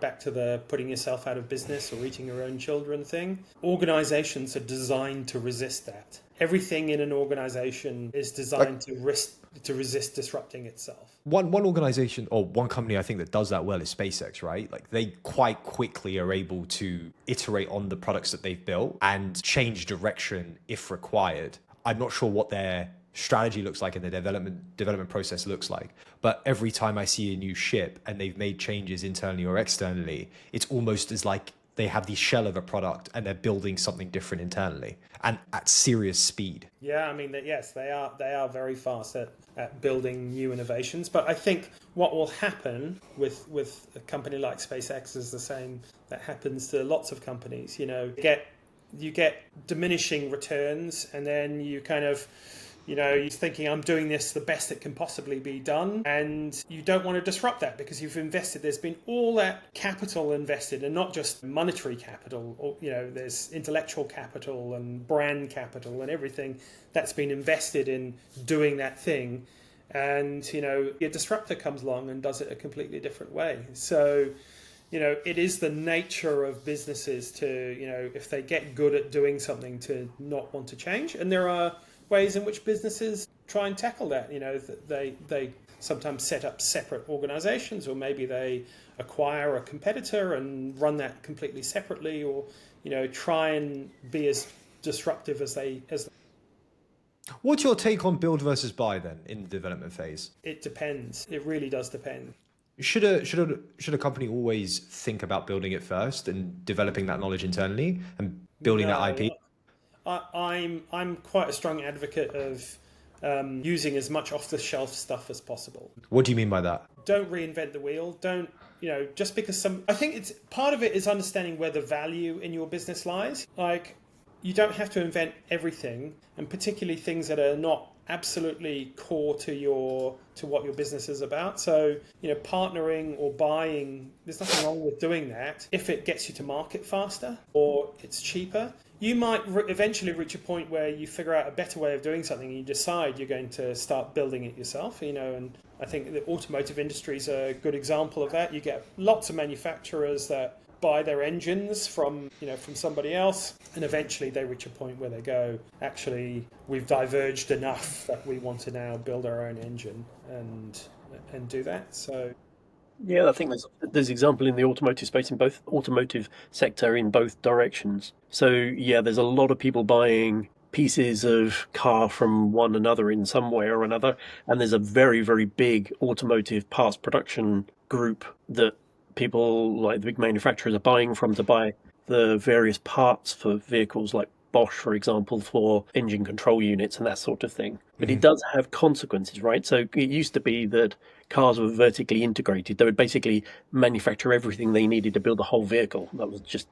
back to the putting yourself out of business or eating your own children thing. Organizations are designed to resist that. Everything in an organization is designed to resist disrupting itself. One organization or one company I think that does that well is SpaceX, right? Like they quite quickly are able to iterate on the products that they've built and change direction if required. I'm not sure what their strategy looks like and the development process looks like, but every time I see a new ship and they've made changes internally or externally, it's almost as like they have the shell of a product and they're building something different internally and at serious speed. Yeah, I mean, yes, they are very fast at building new innovations. But I think what will happen with a company like SpaceX is the same that happens to lots of companies. You get diminishing returns, and then you kind of, you're thinking, I'm doing this the best it can possibly be done. And you don't want to disrupt that because you've invested. There's been all that capital invested, and not just monetary capital. Or, there's intellectual capital and brand capital and everything that's been invested in doing that thing. And, a disruptor comes along and does it a completely different way. So, it is the nature of businesses to, if they get good at doing something, to not want to change. And there are ways in which businesses try and tackle that. They sometimes set up separate organizations, or maybe they acquire a competitor and run that completely separately, or try and be as disruptive as they. What's your take on build versus buy then in the development phase? It depends. It really does depend. Should a company always think about building it first and developing that knowledge internally and building that IP? I'm quite a strong advocate of using as much off-the-shelf stuff as possible. What do you mean by that? Don't reinvent the wheel. Don't, just because I think it's part of it is understanding where the value in your business lies. Like, you don't have to invent everything, and particularly things that are not absolutely core to what your business is about. So, partnering or buying, there's nothing wrong with doing that if it gets you to market faster or it's cheaper. You might eventually reach a point where you figure out a better way of doing something and you decide you're going to start building it yourself, and I think the automotive industry is a good example of that. You get lots of manufacturers that buy their engines from somebody else, and eventually they reach a point where they go, actually, we've diverged enough that we want to now build our own engine and do that. So Yeah, I think there's example in the automotive space, in both automotive sector, in both directions. So yeah, there's a lot of people buying pieces of car from one another in some way or another, and there's a very, very big automotive parts production group that people like the big manufacturers are buying from to buy the various parts for vehicles, like Bosch, for example, for engine control units and that sort of thing. But it does have consequences, right? So it used to be that cars were vertically integrated. They would basically manufacture everything they needed to build the whole vehicle. That was just,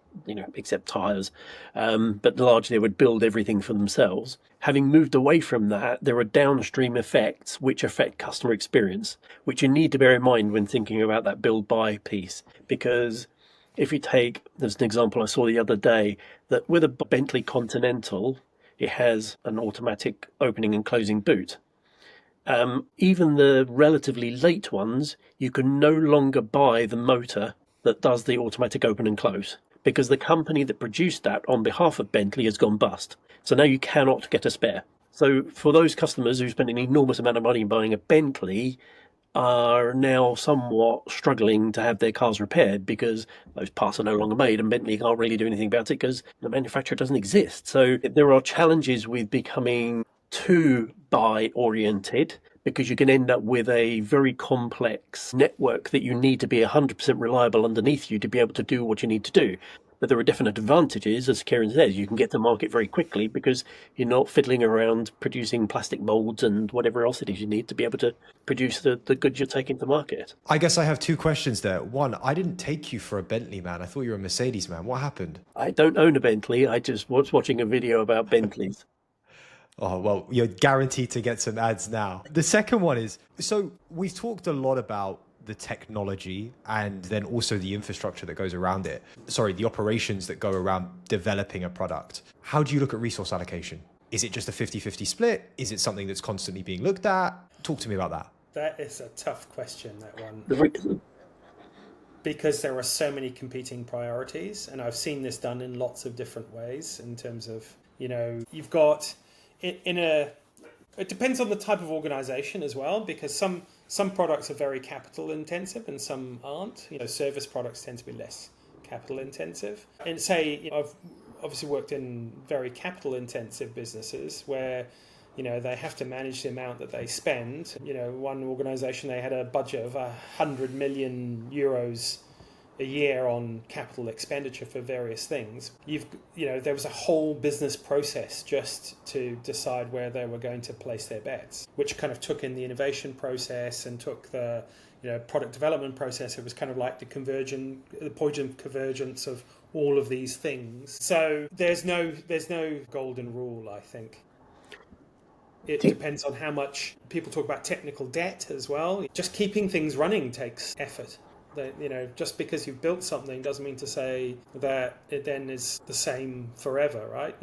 except tires. But largely they would build everything for themselves. Having moved away from that, there are downstream effects which affect customer experience, which you need to bear in mind when thinking about that build-buy piece. Because if you take, there's an example I saw the other day, that with a Bentley Continental, it has an automatic opening and closing boot. Even the relatively late ones, you can no longer buy the motor that does the automatic open and close, because the company that produced that on behalf of Bentley has gone bust. So now you cannot get a spare. So for those customers who spend an enormous amount of money buying a Bentley, are now somewhat struggling to have their cars repaired because those parts are no longer made, and Bentley can't really do anything about it because the manufacturer doesn't exist. So there are challenges with becoming too buy oriented, because you can end up with a very complex network that you need to be 100% reliable underneath you to be able to do what you need to do. But there are definite advantages, as Kieron says. You can get to market very quickly because you're not fiddling around producing plastic molds and whatever else it is you need to be able to produce the goods you're taking to market. I guess I have two questions there. One, I didn't take you for a Bentley man. I thought you were a Mercedes man. What happened? I don't own a Bentley. I just was watching a video about Bentleys. Oh, well, you're guaranteed to get some ads now. The second one is, so we've talked a lot about the technology and then also the infrastructure that goes around it. Sorry, the operations that go around developing a product. How do you look at resource allocation? Is it just a 50-50 split? Is it something that's constantly being looked at? Talk to me about that. that is a tough question, that one. Because there are so many competing priorities, and I've seen this done in lots of different ways in terms of, you've got it depends on the type of organization as well, because some products are very capital intensive and some aren't. Service products tend to be less capital intensive. And say, I've obviously worked in very capital intensive businesses where, they have to manage the amount that they spend. One organization, they had a budget of 100 million euros a year on capital expenditure for various things. There was a whole business process just to decide where they were going to place their bets, which kind of took in the innovation process and took the product development process. It was kind of like the point of convergence of all of these things. So there's no golden rule, I think. It depends on how much people talk about technical debt as well. Just keeping things running takes effort. Just because you've built something doesn't mean to say that it then is the same forever, right?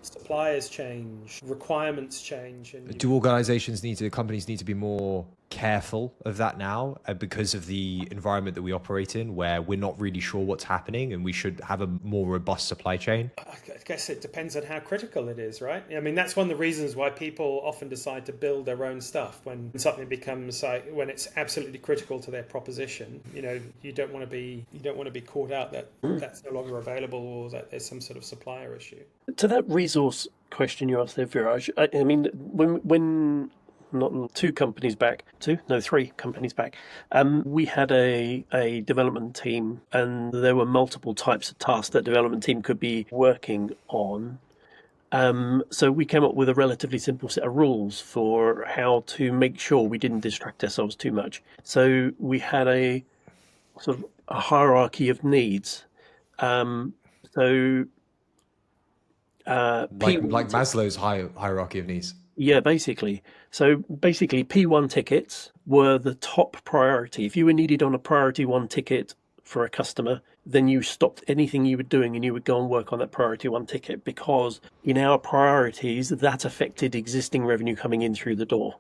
Suppliers change, requirements change. And do companies need to be more careful of that now because of the environment that we operate in, where we're not really sure what's happening and we should have a more robust supply chain? I guess it depends on how critical it is, right? I mean, that's one of the reasons why people often decide to build their own stuff when something becomes when it's absolutely critical to their proposition. You don't want to be caught out that that's no longer available or that there's some sort of supplier issue. To that resource question you asked there, Viraj, I mean, when not 3 companies back, we had a development team, and there were multiple types of tasks that development team could be working on. So we came up with a relatively simple set of rules for how to make sure we didn't distract ourselves too much. So we had a sort of a hierarchy of needs. Like Maslow's hierarchy of needs. Yeah, basically. So basically, P1 tickets were the top priority. If you were needed on a priority one ticket for a customer, then you stopped anything you were doing and you would go and work on that priority one ticket, because in our priorities, that affected existing revenue coming in through the door.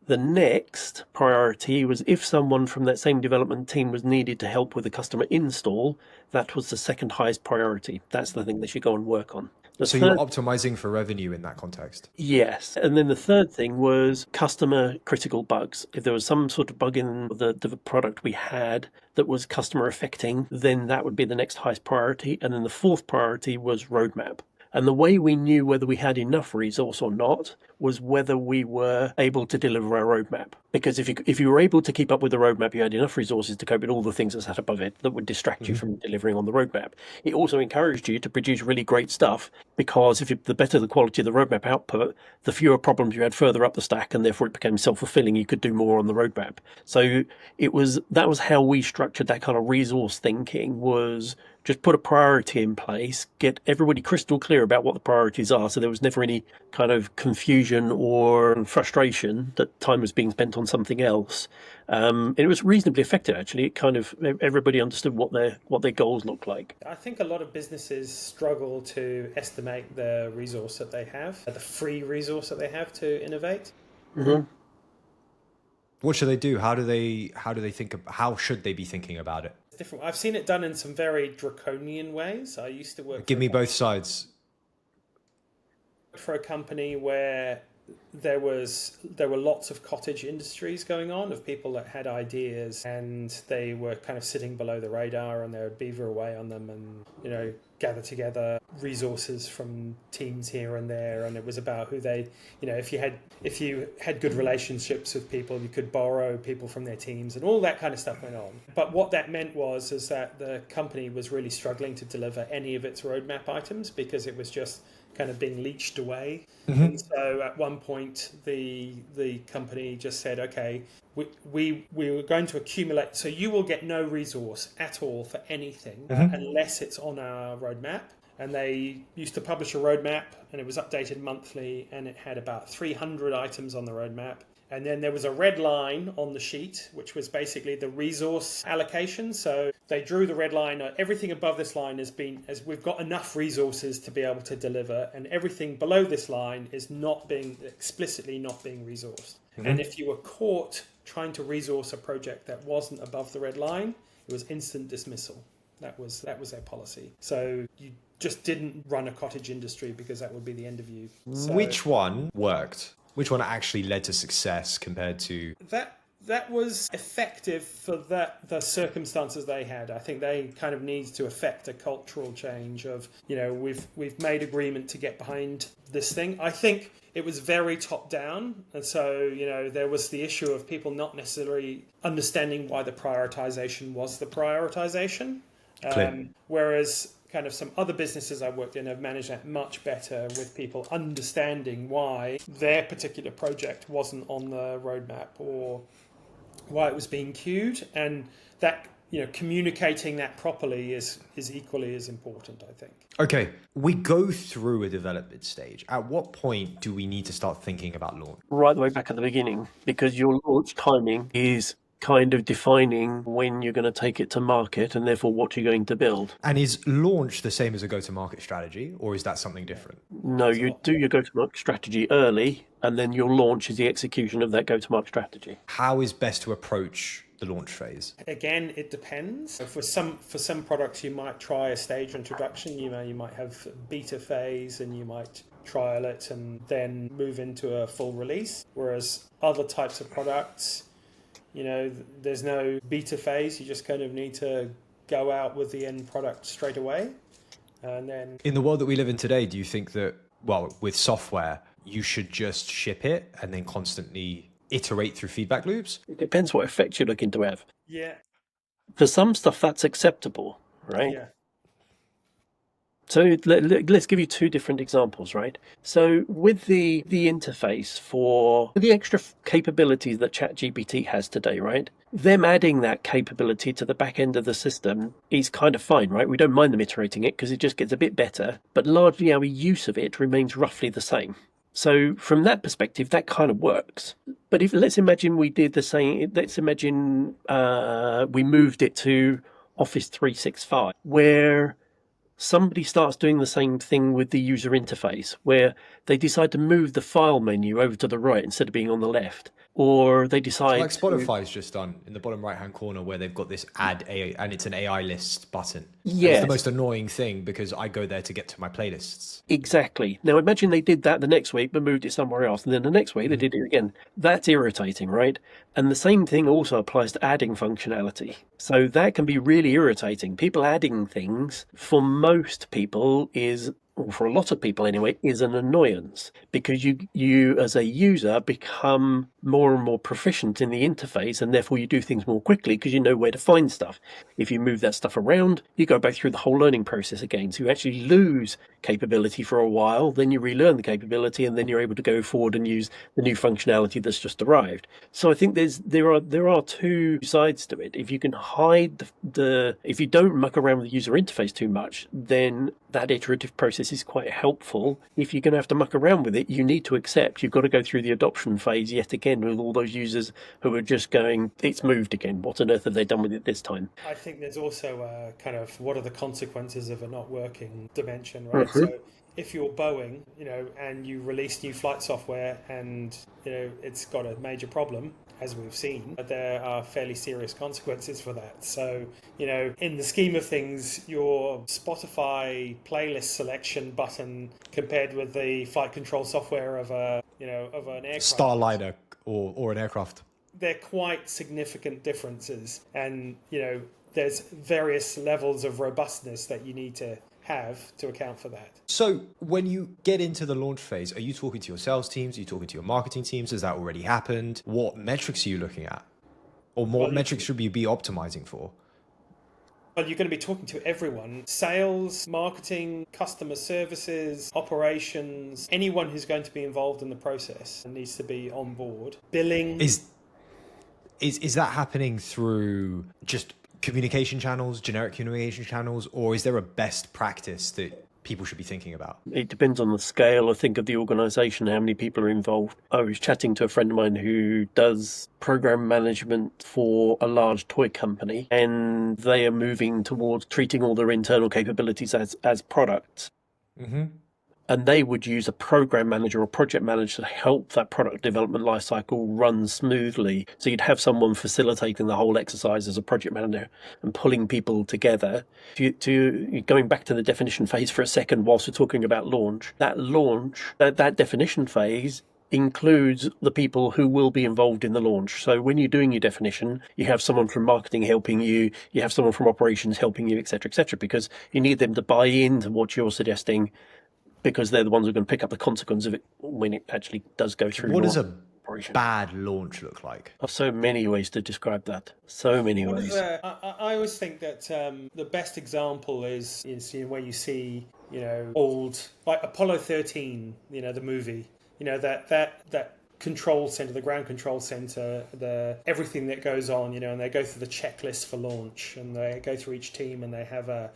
The next priority was if someone from that same development team was needed to help with a customer install, that was the second highest priority. That's the thing they should go and work on. The So you were third optimizing for revenue in that context. Yes. And then the third thing was customer critical bugs. If there was some sort of bug in the product we had that was customer affecting, then that would be the next highest priority. And then the fourth priority was roadmap. And the way we knew whether we had enough resource or not was whether we were able to deliver our roadmap. Because if you were able to keep up with the roadmap, you had enough resources to cope with all the things that sat above it that would distract you from delivering on the roadmap. It also encouraged you to produce really great stuff, because the better the quality of the roadmap output, the fewer problems you had further up the stack, and therefore it became self-fulfilling. You could do more on the roadmap. So that was how we structured that kind of resource thinking, was just put a priority in place, get everybody crystal clear about what the priorities are, so there was never any kind of confusion or frustration that time was being spent on something else. And it was reasonably effective, actually. It kind of, everybody understood what their goals looked like. I think a lot of businesses struggle to estimate the resource that they have, the free resource that they have to innovate. What should they do? How should they be thinking about it? Different. I've seen it done in some very draconian ways. I used to work. Give me both sides. For a company where there were lots of cottage industries going on, of people that had ideas and they were kind of sitting below the radar, and they would beaver away on them and gather together resources from teams here and there. And it was about who they, if you had good relationships with people, you could borrow people from their teams, and all that kind of stuff went on. But what that meant was that the company was really struggling to deliver any of its roadmap items, because it was just kind of being leached away. And so at one point the company just said, okay, we were going to accumulate, so you will get no resource at all for anything unless it's on our roadmap. And they used to publish a roadmap, and it was updated monthly, and it had about 300 items on the roadmap. And then there was a red line on the sheet, which was basically the resource allocation. So they drew the red line. Everything above this line as we've got enough resources to be able to deliver, and everything below this line is explicitly not being resourced. And if you were caught trying to resource a project that wasn't above the red line, it was instant dismissal. That was their policy. So you just didn't run a cottage industry, because that would be the end of you. So Which one worked? Which one actually led to success compared to... That was effective for the circumstances they had. I think they kind of needs to affect a cultural change of, we've made agreement to get behind this thing. I think it was very top down. And so, there was the issue of people not necessarily understanding why the prioritization was the prioritization. Whereas kind of some other businesses I've worked in have managed that much better, with people understanding why their particular project wasn't on the roadmap or why it was being queued, and that communicating that properly is equally as important, I think. Okay, we go through a development stage. At what point do we need to start thinking about launch? Right the way back at the beginning, because your launch timing is kind of defining when you're going to take it to market, and therefore what you're going to build. And is launch the same as a go-to-market strategy, or is that something different? No, you do your go-to-market strategy early, and then your launch is the execution of that go-to-market strategy. How is best to approach the launch phase? Again, it depends. For some products, you might try a stage introduction. You might have beta phase, and you might trial it and then move into a full release. Whereas other types of products, there's no beta phase. You just kind of need to go out with the end product straight away. And then, in the world that we live in today, do you think that, with software, you should just ship it and then constantly iterate through feedback loops? It depends what effect you're looking to have. Yeah. For some stuff, that's acceptable, right? Yeah. So let's give you two different examples, right? So with the interface for the extra capabilities that ChatGPT has today, right? Them adding that capability to the back end of the system is kind of fine, right? We don't mind them iterating it because it just gets a bit better, but largely our use of it remains roughly the same. So from that perspective, that kind of works. But if let's imagine we did the same, let's imagine we moved it to Office 365, where somebody starts doing the same thing with the user interface, where they decide to move the file menu over to the right instead of being on the left. Or they decide Like Spotify's just done in the bottom right-hand corner where they've got this add AI, and it's an AI list button. Yeah, it's the most annoying thing because I go there to get to my playlists. Exactly. Now imagine they did that the next week but moved it somewhere else, and then the next week they did it again. That's irritating, right? And the same thing also applies to adding functionality. So that can be really irritating. People adding things, for most people, or for a lot of people anyway, is an annoyance, because you as a user become more and more proficient in the interface, and therefore you do things more quickly because you know where to find stuff. If you move that stuff around, you go back through the whole learning process again. So you actually lose capability for a while, then you relearn the capability, and then you're able to go forward and use the new functionality that's just arrived. So I think there are two sides to it. If you can hide if you don't muck around with the user interface too much, then that iterative process is quite helpful. If you're going to have to muck around with it, you need to accept you've got to go through the adoption phase yet again with all those users who are just going, it's moved again. What on earth have they done with it this time? I think there's also a kind of what are the consequences of a not working dimension, right? So if you're Boeing, and you release new flight software and, it's got a major problem, as we've seen, there are fairly serious consequences for that. So, in the scheme of things, your Spotify playlist selection button compared with the flight control software of an aircraft, Starliner or an aircraft, they're quite significant differences. And, there's various levels of robustness that you need to have to account for that. So when you get into the launch phase, are you talking to your sales teams? Are you talking to your marketing teams? Has that already happened? What metrics are you looking at? Or what metrics should you be optimizing for? Well, you're going to be talking to everyone. Sales, marketing, customer services, operations, anyone who's going to be involved in the process needs to be on board. Billing. Is that happening through just communication channels, generic communication channels, or is there a best practice that people should be thinking about? It depends on the scale, I think, of the organisation, how many people are involved. I was chatting to a friend of mine who does program management for a large toy company, and they are moving towards treating all their internal capabilities as products. Mm-hmm. And they would use a program manager or project manager to help that product development lifecycle run smoothly. So you'd have someone facilitating the whole exercise as a project manager and pulling people together. Going back to the definition phase for a second, whilst we're talking about that definition phase includes the people who will be involved in the launch. So when you're doing your definition, you have someone from marketing helping you, you have someone from operations helping you, etc., because you need them to buy into what you're suggesting, because they're the ones who are going to pick up the consequence of it when it actually does go through. What does a bad launch look like? There are so many ways to describe that. So many ways. I always think that the best example is where you see, old, like Apollo 13, the movie, that control center, the ground control center, everything that goes on, and they go through the checklist for launch, and they go through each team and they have a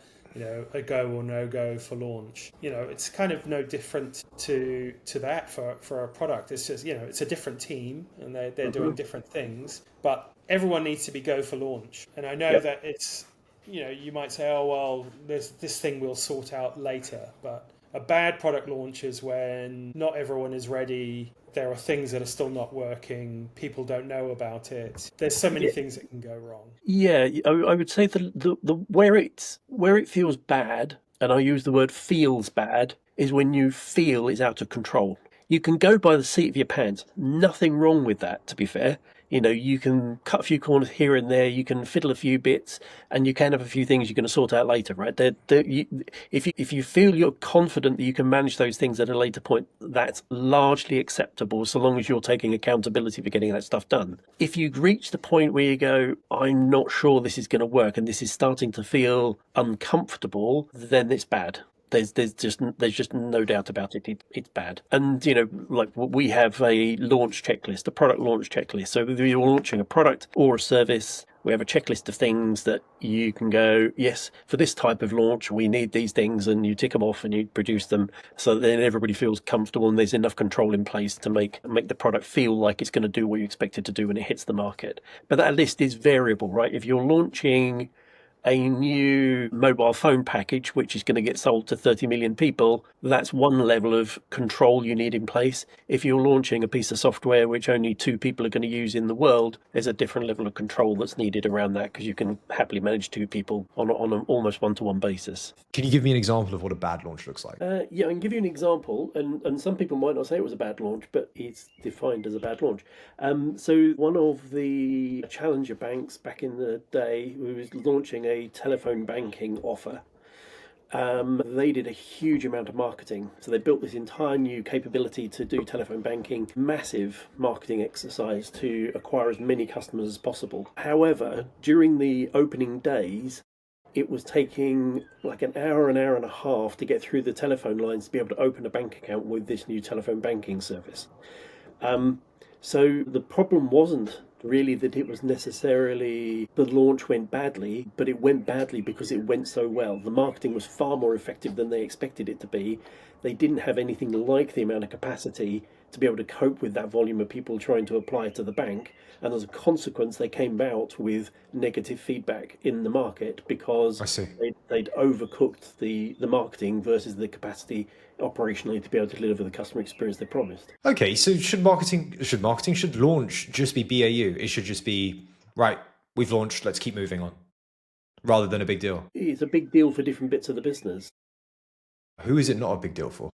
go or no go for launch. It's kind of no different to that for a product. It's just, it's a different team and they're doing different things, but everyone needs to be go for launch. And I know that it's, you might say, oh, well, this thing we'll sort out later, but a bad product launch is when not everyone is ready. There are things that are still not working. People don't know about it. There's so many things that can go wrong. Yeah, I would say the where it feels bad, and I use the word feels bad, is when you feel it's out of control. You can go by the seat of your pants. Nothing wrong with that, to be fair. You can cut a few corners here and there, you can fiddle a few bits, and you can have a few things you're going to sort out later, right? If you feel you're confident that you can manage those things at a later point, that's largely acceptable, so long as you're taking accountability for getting that stuff done. If you reach the point where you go, I'm not sure this is going to work, and this is starting to feel uncomfortable, then it's bad. There's just no doubt about it. It's bad. And like we have a launch checklist, a product launch checklist. So if you're launching a product or a service, we have a checklist of things that you can go, yes, for this type of launch, we need these things, and you tick them off and you produce them, so that then everybody feels comfortable and there's enough control in place to make the product feel like it's going to do what you expect it to do when it hits the market. But that list is variable, right? If you're launching a new mobile phone package, which is going to get sold to 30 million people, that's one level of control you need in place. If you're launching a piece of software which only 2 people are going to use in the world, there's a different level of control that's needed around that, because you can happily manage 2 people on an almost one-to-one basis. Can you give me an example of what a bad launch looks like? Yeah, I can give you an example, and some people might not say it was a bad launch, but it's defined as a bad launch. So one of the challenger banks back in the day who was launching a telephone banking offer, they did a huge amount of marketing. So they built this entire new capability to do telephone banking, massive marketing exercise to acquire as many customers as possible. However, during the opening days, it was taking like an hour and a half to get through the telephone lines to be able to open a bank account with this new telephone banking service. So the problem wasn't really that it was necessarily the launch went badly, but it went badly because it went so well. The marketing was far more effective than they expected it to be. They didn't have anything like the amount of capacity to be able to cope with that volume of people trying to apply to the bank. And as a consequence, they came out with negative feedback in the market because they'd overcooked the marketing versus the capacity operationally to be able to deliver the customer experience they promised. Okay, so should launch just be BAU? It should just be, right, we've launched, let's keep moving on, rather than a big deal. It's a big deal for different bits of the business. Who is it not a big deal for?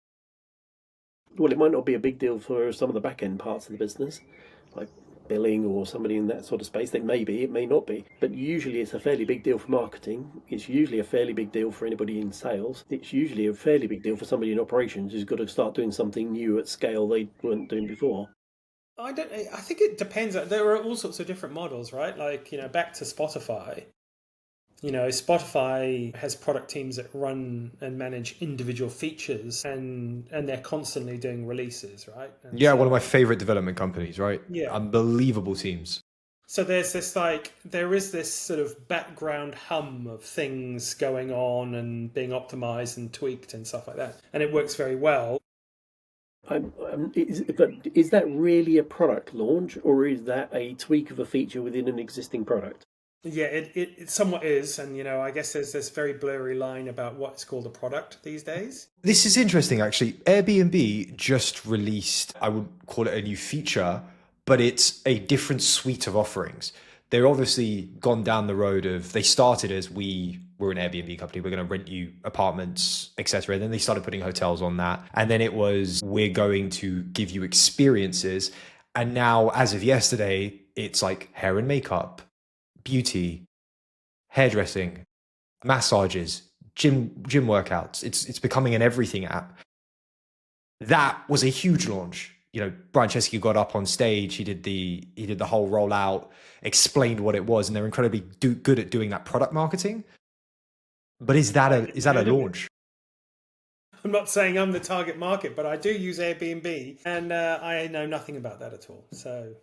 Well, it might not be a big deal for some of the back end parts of the business, like billing or somebody in that sort of space. It may be, it may not be, but usually it's a fairly big deal for marketing. It's usually a fairly big deal for anybody in sales. It's usually a fairly big deal for somebody in operations who's got to start doing something new at scale they weren't doing before. I think it depends. There are all sorts of different models, right? Like, back to Spotify. Spotify has product teams that run and manage individual features, and they're constantly doing releases, right? And yeah, one of my favorite development companies, right? Yeah. Unbelievable teams. So there is this sort of background hum of things going on and being optimized and tweaked and stuff like that. And it works very well. But is that really a product launch, or is that a tweak of a feature within an existing product? Yeah, it somewhat is. And, I guess there's this very blurry line about what's called a product these days. This is interesting, actually. Airbnb just released, I would call it a new feature, but it's a different suite of offerings. They're obviously gone down the road of, they started as we're an Airbnb company, we're going to rent you apartments, etc. And then they started putting hotels on that. And then it was, we're going to give you experiences. And now, as of yesterday, it's like hair and makeup, beauty, hairdressing, massages, gym workouts. It's becoming an everything app. That was a huge launch. Brian Chesky got up on stage. He did the whole rollout, explained what it was, and they're incredibly good at doing that product marketing. But is that a launch? I'm not saying I'm the target market, but I do use Airbnb, and I know nothing about that at all. So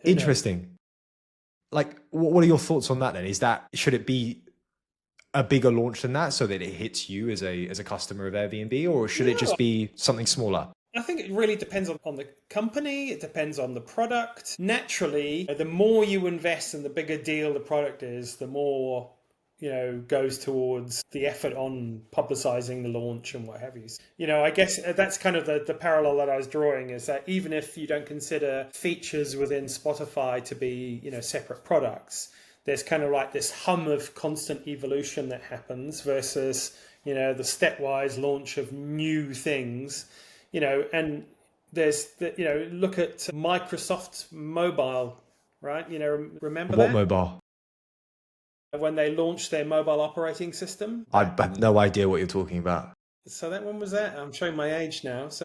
interesting. Like, what are your thoughts on that then? Should it be a bigger launch than that so that it hits you as a customer of Airbnb, or should it just be something smaller? I think it really depends on the company. It depends on the product. Naturally, the more you invest and the bigger deal the product is, the more goes towards the effort on publicizing the launch and what have you. I guess that's kind of the parallel that I was drawing, is that even if you don't consider features within Spotify to be, separate products, there's kind of like this hum of constant evolution that happens versus, the stepwise launch of new things, and there's look at Microsoft Mobile, right? Remember what that? Mobile? When they launched their mobile operating system. I have no idea what you're talking about. So that one was that. I'm showing my age now. So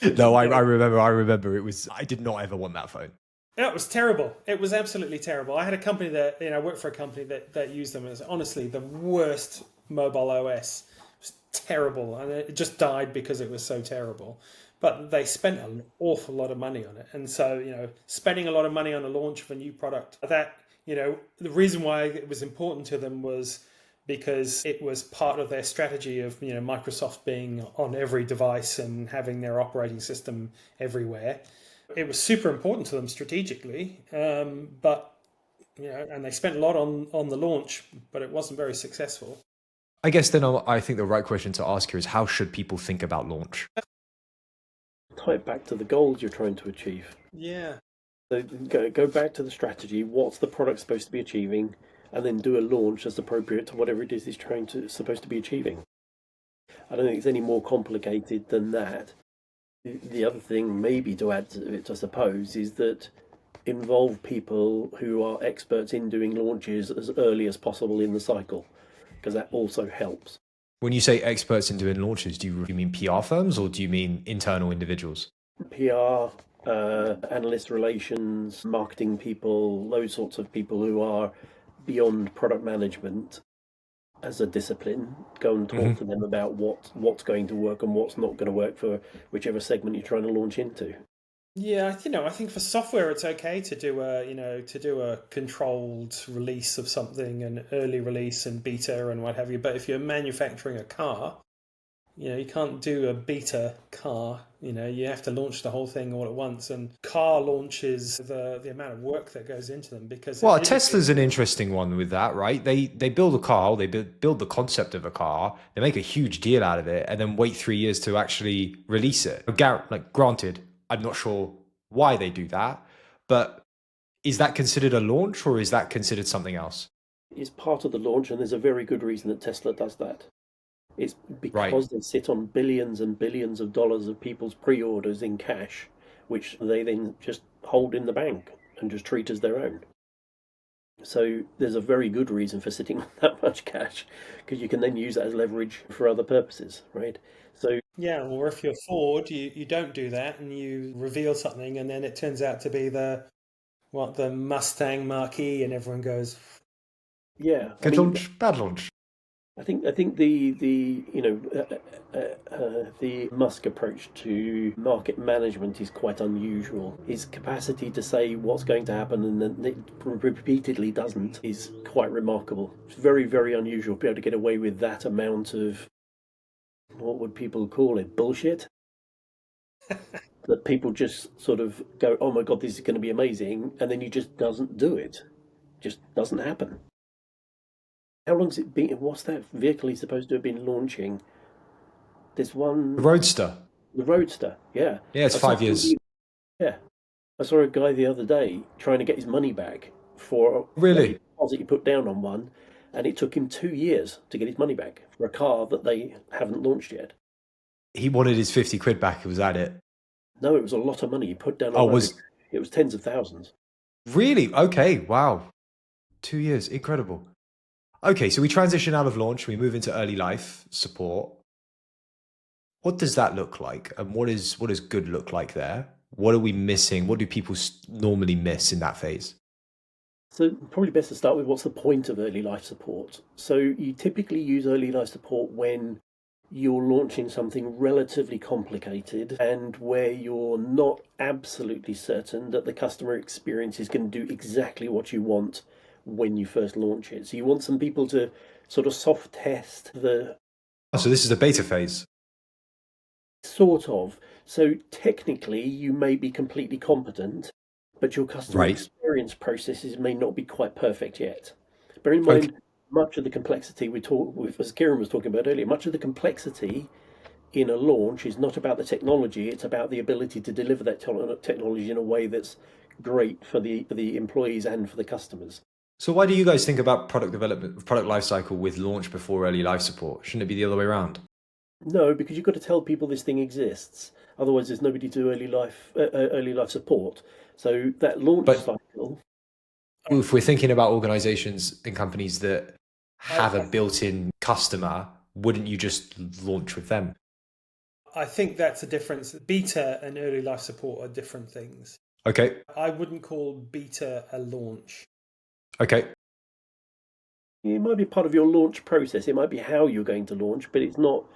no, I remember it was, I did not ever want that phone. It was terrible. It was absolutely terrible. I had a company that, worked for a company that used them as honestly the worst mobile OS was terrible, and it just died because it was so terrible. But they spent an awful lot of money on it, and so spending a lot of money on a launch of a new product, that the reason why it was important to them was because it was part of their strategy of Microsoft being on every device and having their operating system everywhere. It was super important to them strategically, but and they spent a lot on the launch, but it wasn't very successful. I guess then I think the right question to ask here is, how should people think about launch? Tie it back to the goals you're trying to achieve. Yeah. So go back to the strategy. What's the product supposed to be achieving? And then do a launch that's appropriate to whatever it is it's supposed to be achieving. I don't think it's any more complicated than that. The other thing maybe to add to it, I suppose, is that involve people who are experts in doing launches as early as possible in the cycle, because that also helps. When you say experts in doing launches, do you mean PR firms or do you mean internal individuals? PR, analyst relations, marketing people, those sorts of people who are beyond product management as a discipline. Go and talk to them about what's going to work and what's not going to work for whichever segment you're trying to launch into. Yeah, I think for software it's okay to do a controlled release of something, an early release and beta and what have you. But if you're manufacturing a car, you can't do a beta car. You have to launch the whole thing all at once. And car launches, the amount of work that goes into them, because Tesla's an interesting one with that, right? They build a car, they build the concept of a car, they make a huge deal out of it, and then wait 3 years to actually release it. Granted, I'm not sure why they do that, but is that considered a launch or is that considered something else? It's part of the launch, and there's a very good reason that Tesla does that. It's because they sit on billions and billions of dollars of people's pre-orders in cash, which they then just hold in the bank and just treat as their own. So there's a very good reason for sitting on that much cash, because you can then use that as leverage for other purposes, right? So yeah, or if you're Ford, you don't do that and you reveal something and then it turns out to be the Mustang Mach-E, and everyone goes, yeah, good launch, bad launch. I think the Musk approach to market management is quite unusual. His capacity to say what's going to happen and then it repeatedly doesn't is quite remarkable. It's very, very unusual to be able to get away with that amount of, what would people call it, bullshit? That people just sort of go, oh my God, this is going to be amazing, and then he just doesn't do it. Just doesn't happen. How long's it been? What's that vehicle he's supposed to have been launching? There's one... The Roadster. The Roadster, yeah. Yeah, it's 5 years. Yeah. I saw a guy the other day trying to get his money back for really? a deposit he put down on one, and it took him 2 years to get his money back for a car that they haven't launched yet. He wanted his 50 quid back, was that it? No, it was a lot of money he put down. It was tens of thousands. Really? Okay, wow. 2 years, incredible. Okay, so we transition out of launch, we move into early life support. What does that look like? And what does good look like there? What are we missing? What do people normally miss in that phase? So probably best to start with what's the point of early life support. So you typically use early life support when you're launching something relatively complicated and where you're not absolutely certain that the customer experience is going to do exactly what you want when you first launch it. So you want some people to sort of soft test the... So this is the beta phase? Sort of. So technically you may be completely competent, but your customer experience processes may not be quite perfect yet. Bear in mind, much of the complexity as Kieron was talking about earlier, much of the complexity in a launch is not about the technology, it's about the ability to deliver that technology in a way that's great for the employees and for the customers. So why do you guys think about product development, product lifecycle with launch before early life support? Shouldn't it be the other way around? No, because you've got to tell people this thing exists. Otherwise, there's nobody to early life support. So that launch cycle. If we're thinking about organizations and companies that have a built-in customer, wouldn't you just launch with them? I think that's a difference. Beta and early life support are different things. Okay. I wouldn't call beta a launch. Okay. It might be part of your launch process. It might be how you're going to launch, but it's not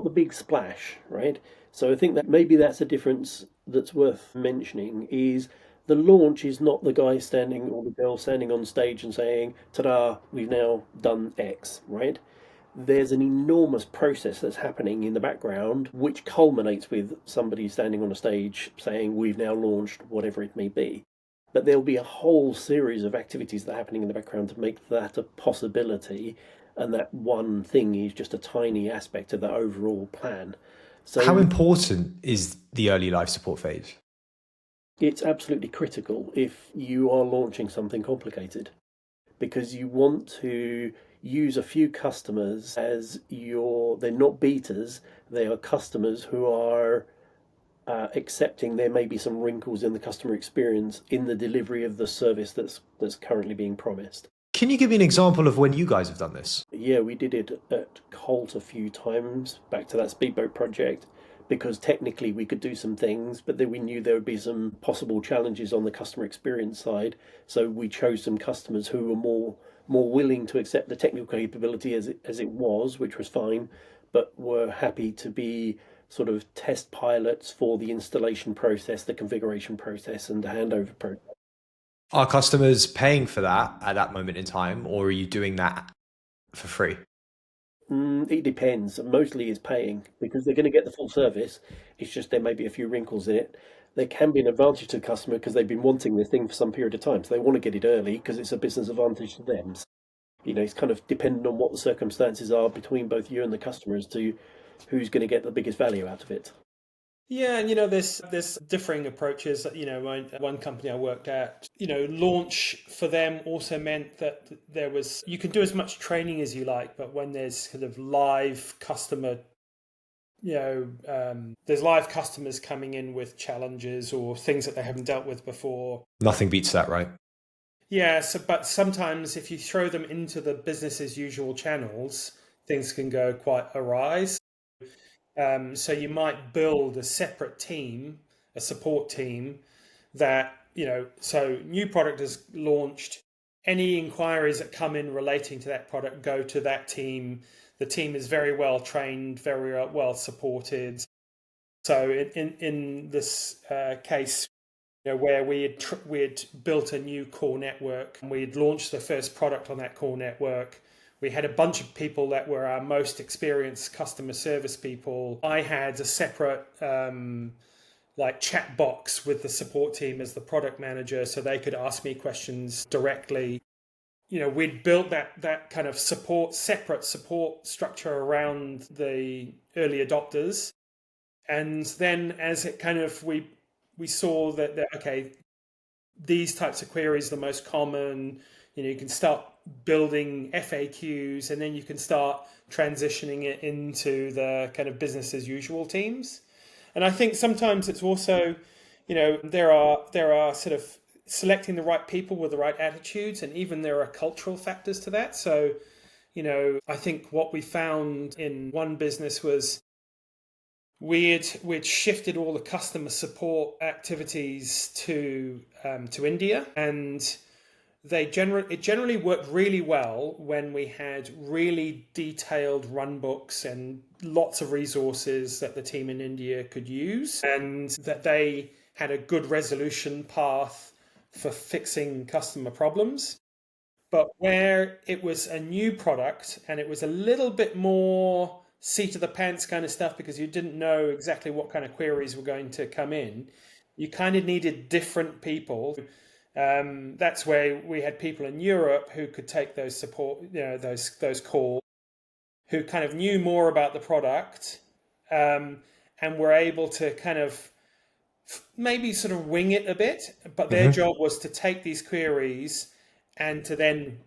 the big splash, right? So I think that maybe that's a difference that's worth mentioning is the launch is not the guy standing or the girl standing on stage and saying, ta-da, we've now done X, right? There's an enormous process that's happening in the background, which culminates with somebody standing on a stage saying, we've now launched whatever it may be. But there'll be a whole series of activities that are happening in the background to make that a possibility. And that one thing is just a tiny aspect of the overall plan. How So important is the early life support phase? it's absolutely critical if you are launching something complicated, because you want to use a few customers as they're not beaters, they are customers who are accepting there may be some wrinkles in the customer experience in the delivery of the service that's currently being promised. Can you give me an example of when you guys have done this? Yeah, we did it at Colt a few times, back to that speedboat project, because technically we could do some things, but then we knew there would be some possible challenges on the customer experience side. So we chose some customers who were more willing to accept the technical capability as it was, which was fine, but were happy to be sort of test pilots for the installation process, the configuration process, and the handover process. Are customers paying for that at that moment in time, or are you doing that for free? It depends. Mostly it's paying because they're going to get the full service. It's just there may be a few wrinkles in it. There can be an advantage to the customer because they've been wanting this thing for some period of time. So they want to get it early because it's a business advantage to them. So, it's kind of dependent on what the circumstances are between both you and the customer as to who's going to get the biggest value out of it. Yeah, and there's differing approaches. One company I worked at, launch for them also meant that you can do as much training as you like, but when there's kind of live customer, there's live customers coming in with challenges or things that they haven't dealt with before. Nothing beats that, right? Yeah, but sometimes if you throw them into the business as usual channels, things can go quite awry. So you might build a separate team, a support team that, so new product is launched. Any inquiries that come in relating to that product go to that team. The team is very well trained, very well supported. So in this case, where we had built a new core network and we had launched the first product on that core network, we had a bunch of people that were our most experienced customer service people. I had a separate chat box with the support team as the product manager, so they could ask me questions directly. We'd built that kind of separate support structure around the early adopters. And then as it kind of, we saw that okay, these types of queries are the most common. You can start building FAQs, and then you can start transitioning it into the kind of business as usual teams. And I think sometimes it's also, there are sort of selecting the right people with the right attitudes, and even there are cultural factors to that. So, I think what we found in one business was we'd shifted all the customer support activities to India, and it generally worked really well when we had really detailed run books and lots of resources that the team in India could use, and that they had a good resolution path for fixing customer problems. But where it was a new product and it was a little bit more seat of the pants kind of stuff because you didn't know exactly what kind of queries were going to come in, you kind of needed different people. That's where we had people in Europe who could take those support, those calls, who kind of knew more about the product, and were able to kind of maybe sort of wing it a bit. But their job was to take these queries and to then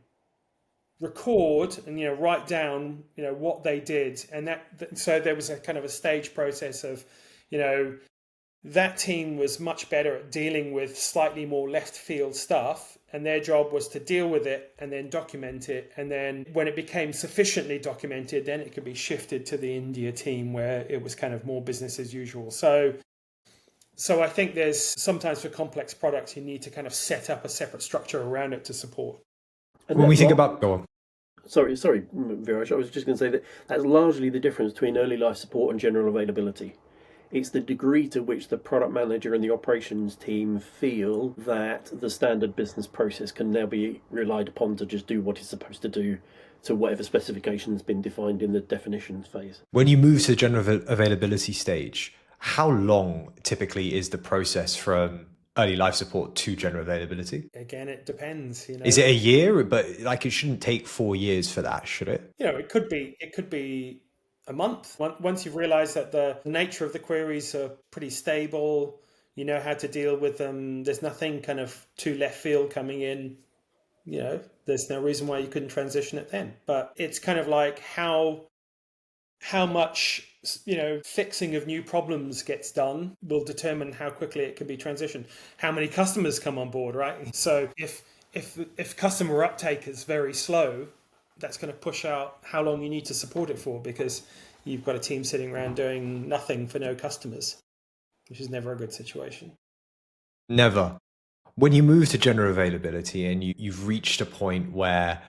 record and write down what they did, and so there was a kind of a stage process of that team was much better at dealing with slightly more left field stuff, and their job was to deal with it and then document it, and then when it became sufficiently documented, then it could be shifted to the India team where it was kind of more business as usual. So I think there's sometimes for complex products you need to kind of set up a separate structure around it to support. When we think about, go on. Sorry, Viraj. I was just going to say that that's largely the difference between early life support and general availability. It's the degree to which the product manager and the operations team feel that the standard business process can now be relied upon to just do what it's supposed to do to whatever specification has been defined in the definitions phase. When you move to the general availability stage, how long typically is the process from early life support to general availability? Again, it depends. Is it a year? But like, it shouldn't take 4 years for that, should it? It could be a month. Once you've realized that the nature of the queries are pretty stable, you know how to deal with them. There's nothing kind of too left field coming in. There's no reason why you couldn't transition it then. But it's kind of like how much fixing of new problems gets done will determine how quickly it can be transitioned. How many customers come on board, right? So if customer uptake is very slow, that's going to push out how long you need to support it for, because you've got a team sitting around doing nothing for no customers, which is never a good situation. Never. When you move to general availability and you've reached a point where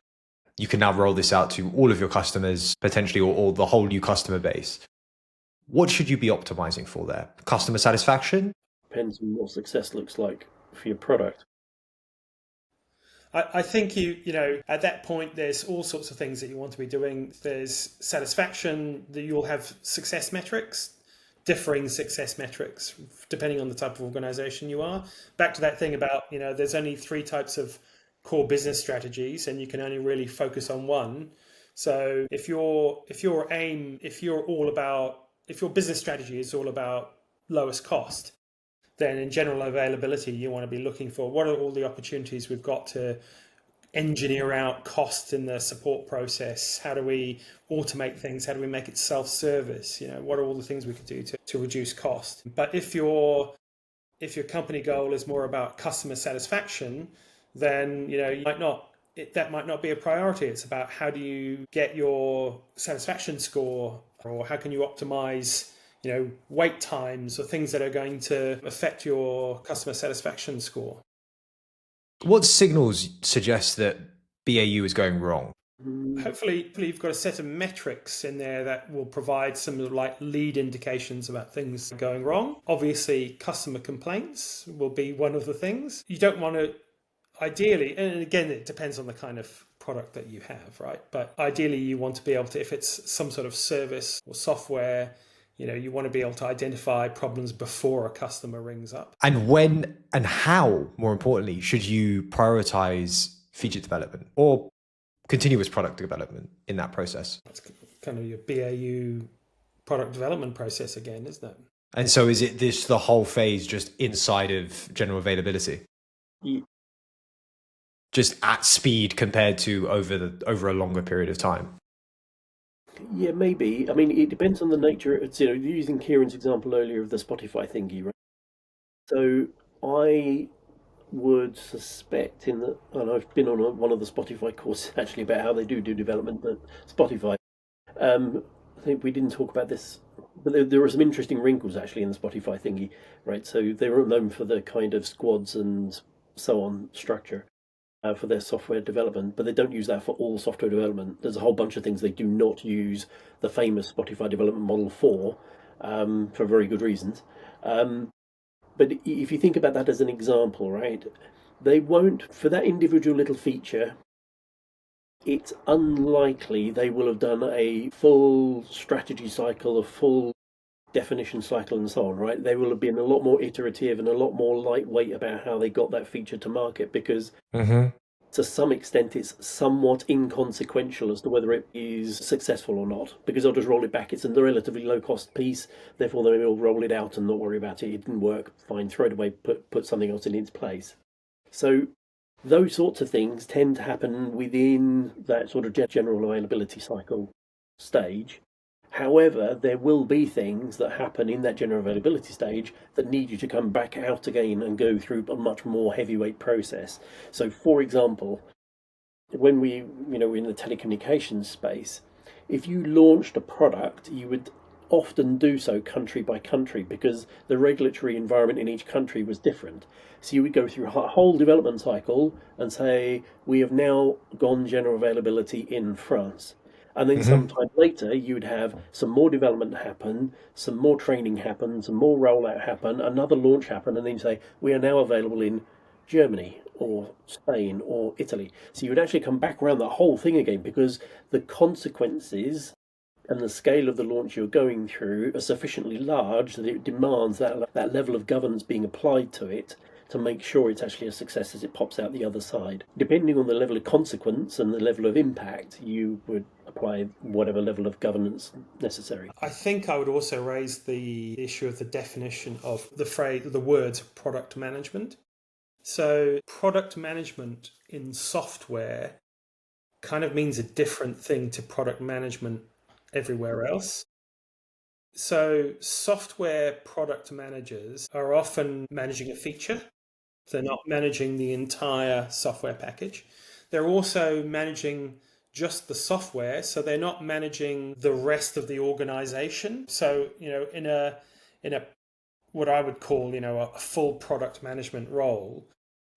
you can now roll this out to all of your customers, potentially, or the whole new customer base, what should you be optimizing for there? Customer satisfaction? Depends on what success looks like for your product. I think at that point there's all sorts of things that you want to be doing. There's satisfaction, that you'll have success metrics, differing success metrics depending on the type of organization you are. At that thing about there's only 3 types of core business strategies and you can only really focus on one. So if your business strategy is all about lowest cost, then in general availability, you want to be looking for what are all the opportunities we've got to engineer out cost in the support process. How do we automate things? How do we make it self-service? What are all the things we could do to reduce cost? But if your company goal is more about customer satisfaction, then that might not be a priority. It's about how do you get your satisfaction score, or how can you optimize wait times, or things that are going to affect your customer satisfaction score. What signals suggest that BAU is going wrong? Hopefully you've got a set of metrics in there that will provide some like lead indications about things going wrong. Obviously, customer complaints will be one of the things. You don't want to, ideally, and again, it depends on the kind of product that you have, right? But ideally, you want to be able to, if it's some sort of service or software, you want to be able to identify problems before a customer rings up. And when and how, more importantly, should you prioritize feature development or continuous product development in that process? That's kind of your BAU product development process again, isn't it? And so is it the whole phase just inside of general availability? Yeah. Just at speed compared to over a longer period of time? Yeah, maybe. I mean, it depends on the nature. It's using Kieron's example earlier of the Spotify thingy, right? So I would suspect and I've been on one of the Spotify courses actually about how they do development, but Spotify. I think we didn't talk about this, but there were some interesting wrinkles actually in the Spotify thingy, right? So they were known for the kind of squads and so on structure. For their software development, but they don't use that for all software development. There's a whole bunch of things they do not use the famous Spotify development model for very good reasons. But if you think about that as an example, right, they won't, for that individual little feature, it's unlikely they will have done a full strategy cycle, a full definition cycle and so on, right? They will have been a lot more iterative and a lot more lightweight about how they got that feature to market, because to some extent it's somewhat inconsequential as to whether it is successful or not, because they'll just roll it back. It's a relatively low cost piece, therefore they will roll it out and not worry about it. It didn't work, fine, throw it away, put something else in its place. So those sorts of things tend to happen within that sort of general availability cycle stage. However, there will be things that happen in that general availability stage that need you to come back out again and go through a much more heavyweight process. So, for example, when we, in the telecommunications space, if you launched a product, you would often do so country by country because the regulatory environment in each country was different. So you would go through a whole development cycle and say, we have now gone general availability in France. And then sometime later, you would have some more development happen, some more training happen, some more rollout happen, another launch happen, and then you say, we are now available in Germany or Spain or Italy. So you would actually come back around that whole thing again because the consequences and the scale of the launch you're going through are sufficiently large that it demands that level of governance being applied to it to make sure it's actually a success as it pops out the other side. Depending on the level of consequence and the level of impact, you would apply whatever level of governance necessary. I think I would also raise the issue of the definition of the words product management. So product management in software kind of means a different thing to product management everywhere else. So software product managers are often managing a feature. They're not managing the entire software package. They're also managing just the software, so they're not managing the rest of the organization. So, in a what I would call, a full product management role,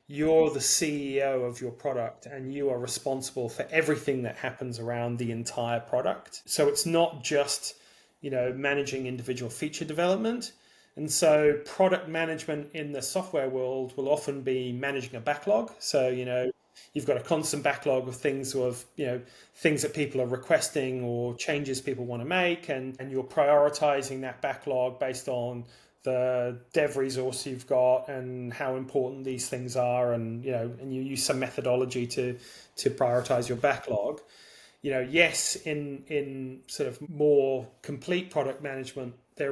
you're the CEO of your product and you are responsible for everything that happens around the entire product. So it's not just, managing individual feature development. And so product management in the software world will often be managing a backlog. So, you've got a constant backlog of things things that people are requesting or changes people want to make, and you're prioritizing that backlog based on the dev resource you've got and how important these things are, and you use some methodology to prioritize your backlog. Yes, in sort of more complete product management, there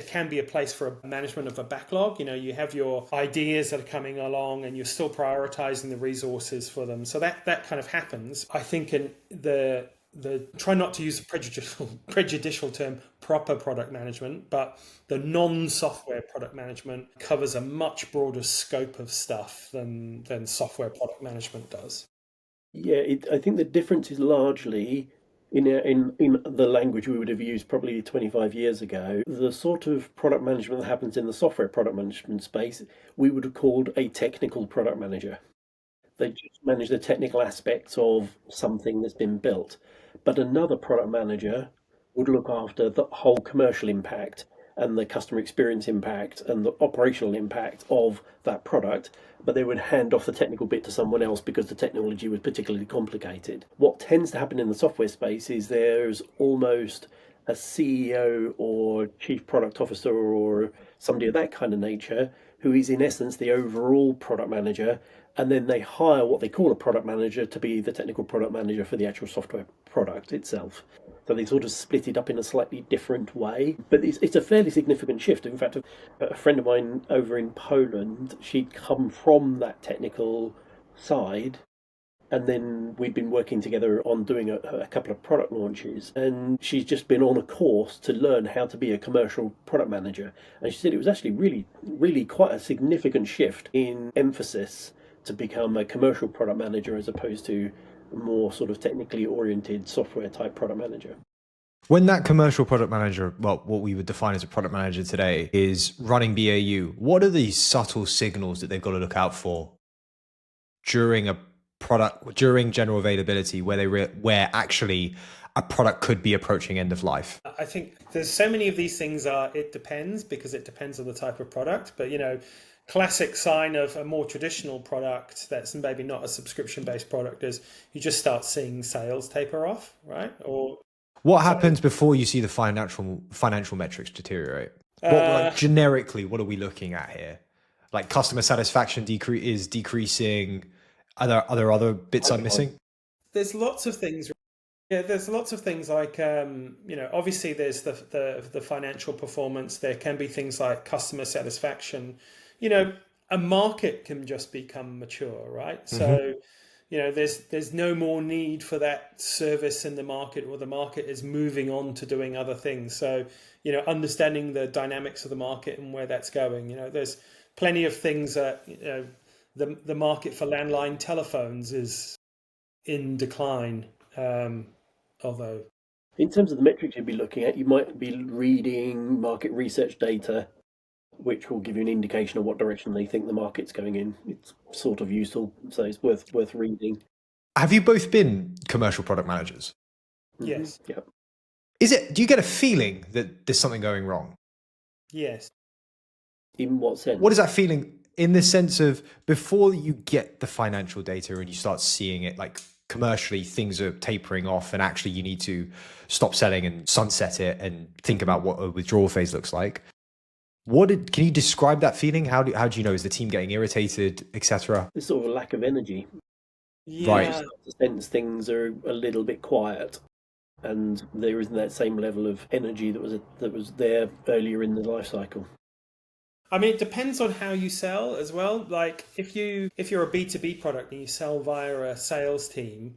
can be a place for a management of a backlog. You have your ideas that are coming along and you're still prioritizing the resources for them. So that kind of happens. I think in the try not to use the prejudicial term proper product management, but the non-software product management covers a much broader scope of stuff than software product management does. Yeah, I think the difference is largely in the language we would have used probably 25 years ago. The sort of product management that happens in the software product management space, we would have called a technical product manager. They just manage the technical aspects of something that's been built. But another product manager would look after the whole commercial impact and the customer experience impact and the operational impact of that product, but they would hand off the technical bit to someone else because the technology was particularly complicated. What tends to happen in the software space is there's almost a CEO or chief product officer or somebody of that kind of nature who is in essence the overall product manager, and then they hire what they call a product manager to be the technical product manager for the actual software product itself. So they sort of split it up in a slightly different way. But it's a fairly significant shift. In fact, a friend of mine over in Poland, she'd come from that technical side, and then we'd been working together on doing a couple of product launches. And she's just been on a course to learn how to be a commercial product manager. And she said it was actually really, really quite a significant shift in emphasis to become a commercial product manager as opposed to more sort of technically oriented software type product manager. When that commercial product manager, well, what we would define as a product manager today, is running BAU, what are these subtle signals that they've got to look out for during general availability, where actually a product could be approaching end of life? I think there's so many of these things it depends, because it depends on the type of product. But classic sign of a more traditional product that's maybe not a subscription-based product is you just start seeing sales taper off, right? Or what happens before you see the financial metrics deteriorate? Generically, what are we looking at here? Like customer satisfaction is decreasing. Are there other bits I'm missing? There's lots of things. Yeah, there's lots of things like, obviously there's the financial performance. There can be things like customer satisfaction. A market can just become mature, right? Mm-hmm. So, there's no more need for that service in the market, or the market is moving on to doing other things. So, understanding the dynamics of the market and where that's going. There's plenty of things that, the market for landline telephones is in decline. Although In terms of the metrics you'd be looking at, you might be reading market research data, which will give you an indication of what direction they think the market's going in. It's sort of useful, so it's worth reading. Have you both been commercial product managers? Yes. Yeah. Do you get a feeling that there's something going wrong? Yes. In what sense? What is that feeling in the sense of before you get the financial data and you start seeing it like commercially things are tapering off and actually you need to stop selling and sunset it and think about what a withdrawal phase looks like? Can you describe that feeling? How do you know? Is the team getting irritated, etc.? There's sort of a lack of energy. Yeah. Right. You start to sense things are a little bit quiet, and there isn't that same level of energy that was there earlier in the life cycle. I mean, it depends on how you sell as well. Like if you're a B2B product and you sell via a sales team,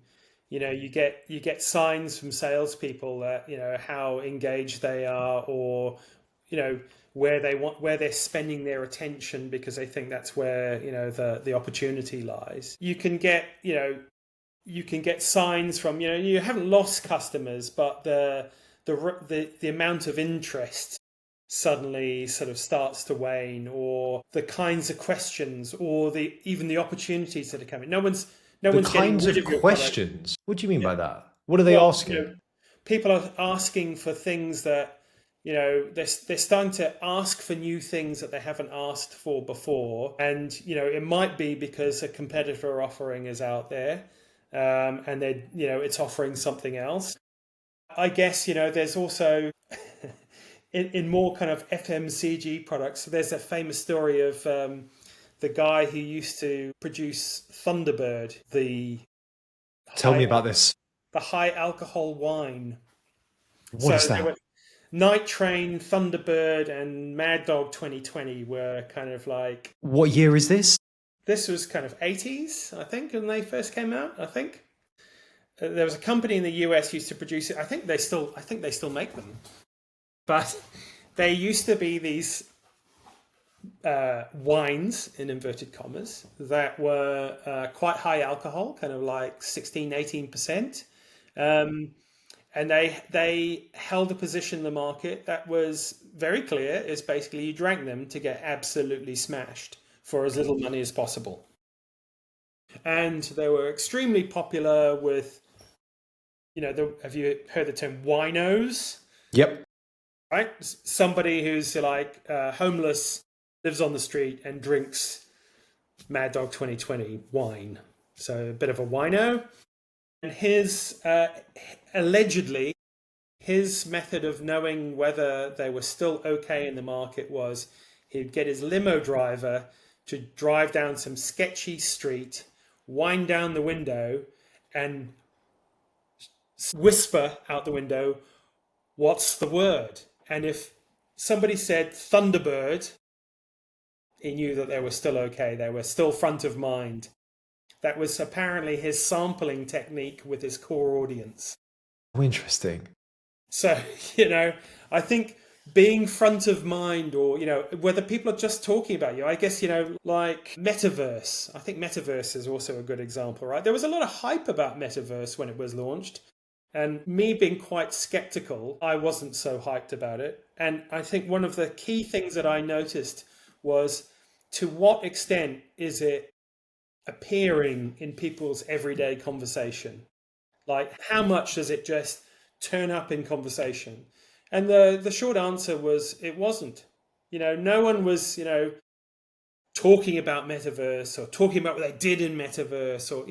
you get signs from salespeople that, how engaged they are, or, where they're spending their attention because they think that's where, the opportunity lies. You can get signs from, you haven't lost customers, but the amount of interest suddenly sort of starts to wane, or the kinds of questions, or even the opportunities that are coming. No one's Kinds getting rid of your questions. What do you mean by that? What are they Well, asking? people are asking for things that, they're starting to ask for new things that they haven't asked for before, and it might be because a competitor offering is out there, and it's offering something else. I guess there's also in more kind of FMCG products, there's a famous story of the guy who used to produce Thunderbird, Tell me about this. the high alcohol wine. What is There that? were Night Train, Thunderbird, and Mad Dog 2020 were kind of like, What year is this? this was kind of 80s, I think, when they first came out. I think there was a company in the US used to produce it. I think they still make them, but they used to be these wines, in inverted commas, that were quite high alcohol, kind of like 16, 18%. And they held a position in the market that was very clear. Is basically you drank them to get absolutely smashed for as little money as possible. And they were extremely popular with, have you heard the term winos? Yep. Right? Somebody who's like homeless, lives on the street and drinks Mad Dog 2020 wine. So a bit of a wino. And allegedly, his method of knowing whether they were still okay in the market was he'd get his limo driver to drive down some sketchy street, wind down the window, and whisper out the window, "What's the word?" And if somebody said Thunderbird, he knew that they were still okay. They were still front of mind. That was apparently his sampling technique with his core audience. Oh, interesting. So, I think being front of mind, or, whether people are just talking about you, I guess, like metaverse. I think metaverse is also a good example, right? There was a lot of hype about metaverse when it was launched. And me being quite skeptical, I wasn't so hyped about it. And I think one of the key things that I noticed was, to what extent is it appearing in people's everyday conversation? Like, how much does it just turn up in conversation? And the short answer was it wasn't. No one was, talking about metaverse or talking about what they did in metaverse, or,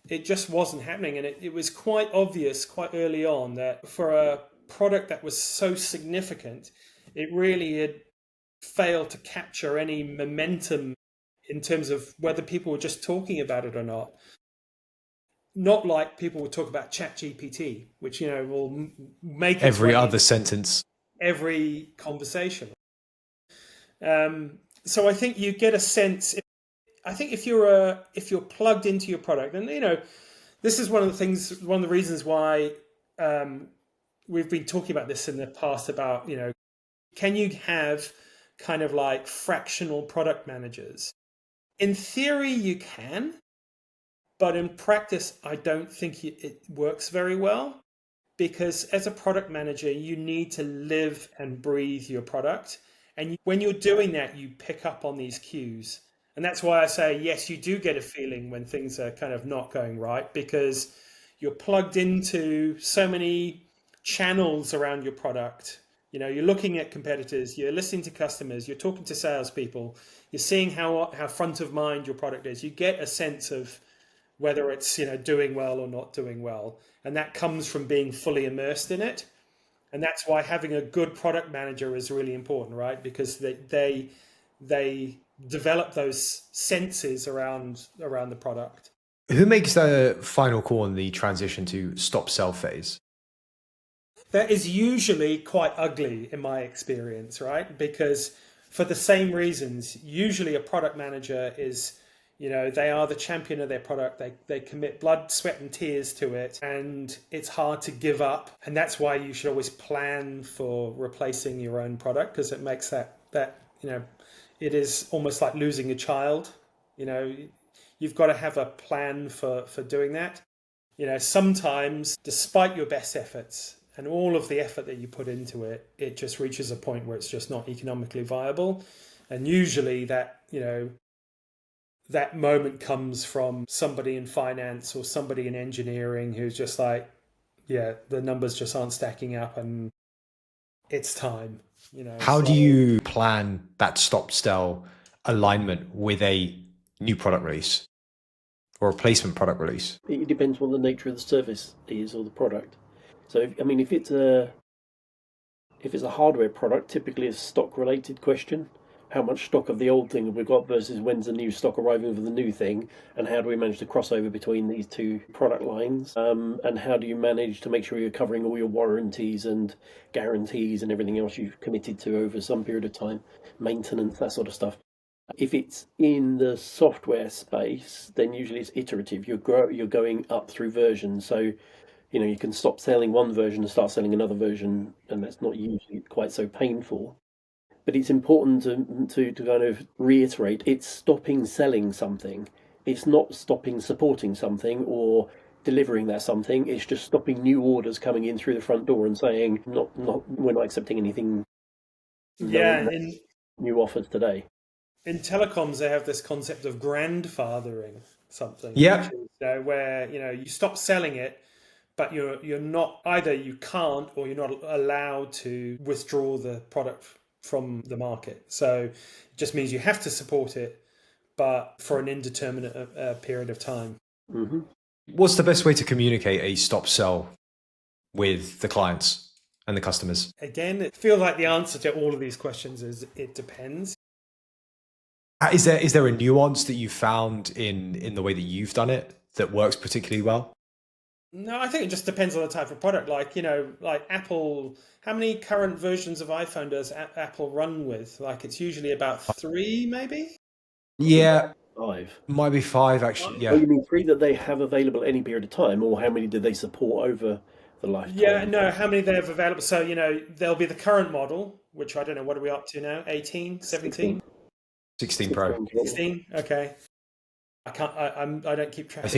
it just wasn't happening. And it was quite obvious quite early on that for a product that was so significant, it really had failed to capture any momentum in terms of whether people were just talking about it or not. Not like people would talk about ChatGPT, which, will make its Every way other sentence. every conversation. So I think you get a sense. I think if you're plugged into your product, and this is one of the reasons why we've been talking about this in the past about, can you have kind of like fractional product managers? In theory, you can, but in practice, I don't think it works very well, because as a product manager, you need to live and breathe your product. And when you're doing that, you pick up on these cues. And that's why I say, yes, you do get a feeling when things are kind of not going right, because you're plugged into so many channels around your product. You're looking at competitors, you're listening to customers, you're talking to salespeople, you're seeing how front of mind your product is. You get a sense of whether it's doing well or not doing well, and that comes from being fully immersed in it. And that's why having a good product manager is really important, right? Because they develop those senses around the product. Who makes the final call on the transition to stop sell phase? That is usually quite ugly in my experience, right? Because for the same reasons, usually a product manager is, they are the champion of their product. They commit blood, sweat, and tears to it, and it's hard to give up. And that's why you should always plan for replacing your own product, because it makes that it is almost like losing a child. You've got to have a plan for doing that. Sometimes, despite your best efforts and all of the effort that you put into it, it just reaches a point where it's just not economically viable. And usually that moment comes from somebody in finance or somebody in engineering who's just like, yeah, the numbers just aren't stacking up and it's time. How do you plan that stop sell alignment with a new product release or replacement product release? It depends what the nature of the service is or the product. So, if it's a hardware product, typically it's a stock-related question. How much stock of the old thing have we got versus when's the new stock arriving for the new thing, and how do we manage to cross over between these two product lines? And how do you manage to make sure you're covering all your warranties and guarantees and everything else you've committed to over some period of time, maintenance, that sort of stuff. If it's in the software space, then usually it's iterative. You're going up through versions. So, you can stop selling one version and start selling another version, and that's not usually quite so painful. But it's important to kind of reiterate, it's stopping selling something. It's not stopping supporting something or delivering that something. It's just stopping new orders coming in through the front door and saying, we're not accepting anything. New offers today. In telecoms, they have this concept of grandfathering something. Yeah. Where, you stop selling it, but you're not, either you can't or you're not allowed to withdraw the product from the market. So it just means you have to support it, but for an indeterminate period of time. Mm-hmm. What's the best way to communicate a stop sell with the clients and the customers? Again, it feels like the answer to all of these questions is it depends. Is there a nuance that you found in the way that you've done it that works particularly well? No, I think it just depends on the type of product. Like Apple, how many current versions of iPhone does Apple run with? Like it's usually about 3, maybe? Yeah. 5. Might be 5, actually. Yeah. Oh, you mean 3 that they have available any period of time, or how many did they support over the lifetime? Yeah, no, how many they have available. So, there'll be the current model, which I don't know, what are we up to now? 18, 17? 16 Pro. 16, okay. I don't keep track. I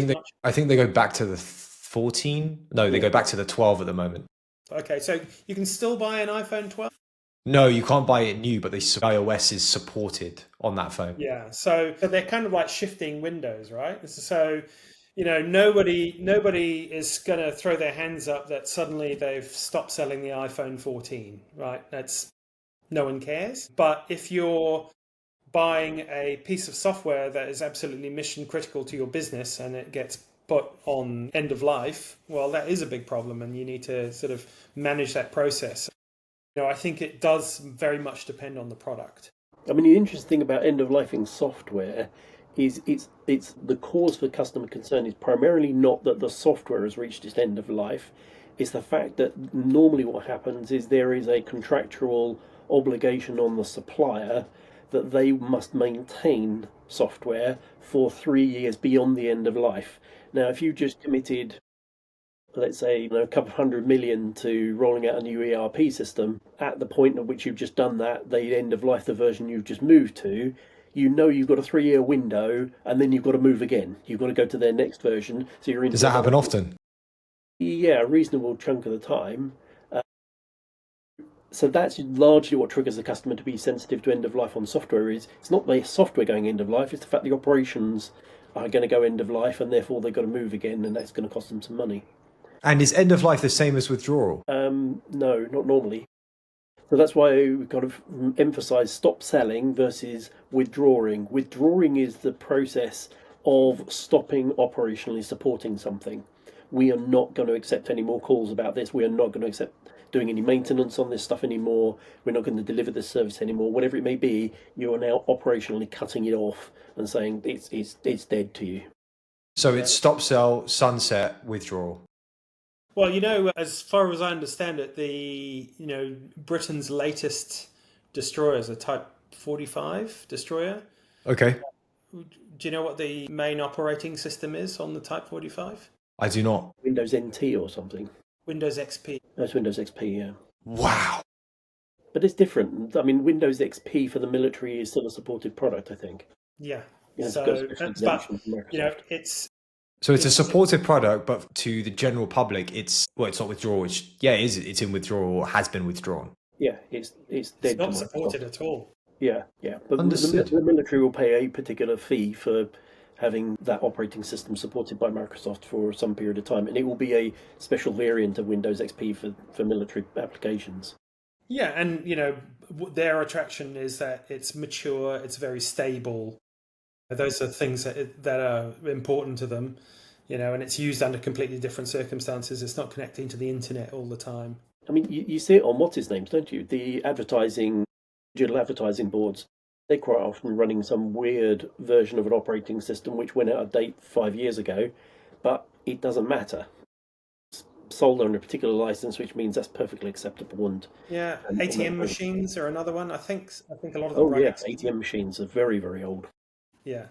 think they go back to the 14. No, they go back to the 12 at the moment. Okay, so you can still buy an iPhone 12? No, you can't buy it new, but iOS is supported on that phone. Yeah, so they're kind of like shifting windows, right? So, nobody is going to throw their hands up that suddenly they've stopped selling the iPhone 14, right? No one cares. But if you're buying a piece of software that is absolutely mission critical to your business and it gets put on end of life, well, that is a big problem, and you need to sort of manage that process. I think it does very much depend on the product. I mean, the interesting thing about end of life in software is it's the cause for customer concern is primarily not that the software has reached its end of life. It's the fact that normally what happens is there is a contractual obligation on the supplier that they must maintain software for 3 years beyond the end of life. Now, if you just committed, let's say, a couple of 100 million to rolling out a new ERP system, at the point at which you've just done that, the end of life, the version you've just moved to, you've got a 3-year window, and then you've got to move again. You've got to go to their next version. So you're in. Does that happen often? Yeah, a reasonable chunk of the time. So that's largely what triggers the customer to be sensitive to end of life on software. Is it's not the software going end of life, it's the fact the operations are going to go end of life, and therefore they've got to move again, and that's going to cost them some money. And is end of life the same as withdrawal? No, not normally. So that's why we've got to emphasize stop selling versus withdrawing. Withdrawing is the process of stopping operationally supporting something. We are not going to accept any more calls about this. We are not going to accept doing any maintenance on this stuff anymore. We're not going to deliver this service anymore. Whatever it may be, you are now operationally cutting it off and saying it's dead to you. So it's stop, sell, sunset, withdrawal. Well, as far as I understand it, Britain's latest destroyer is a Type 45 destroyer. Okay. Do you know what the main operating system is on the Type 45? I do not. Windows NT or something. Windows XP. That's Windows XP, yeah. Wow. But it's different. I mean, Windows XP for the military is still a supported product, I think. Yeah. It's So it's a supported product, but to the general public, it's not withdrawal. It's in withdrawal or has been withdrawn. Yeah, it's dead. It's not supported at all. Yeah. But the military will pay a particular fee for having that operating system supported by Microsoft for some period of time, and it will be a special variant of Windows XP for military applications. Yeah, and their attraction is that it's mature, it's very stable. Those are things that are important to them, and it's used under completely different circumstances. It's not connecting to the internet all the time. I mean, you see it on what's his names, don't you? The digital advertising boards. They're quite often running some weird version of an operating system which went out of date 5 years ago, but it doesn't matter. It's sold under a particular license, which means that's perfectly acceptable. And ATM machines are another one. I think a lot of them. Oh yeah, ATM machines are very, very old. Yeah.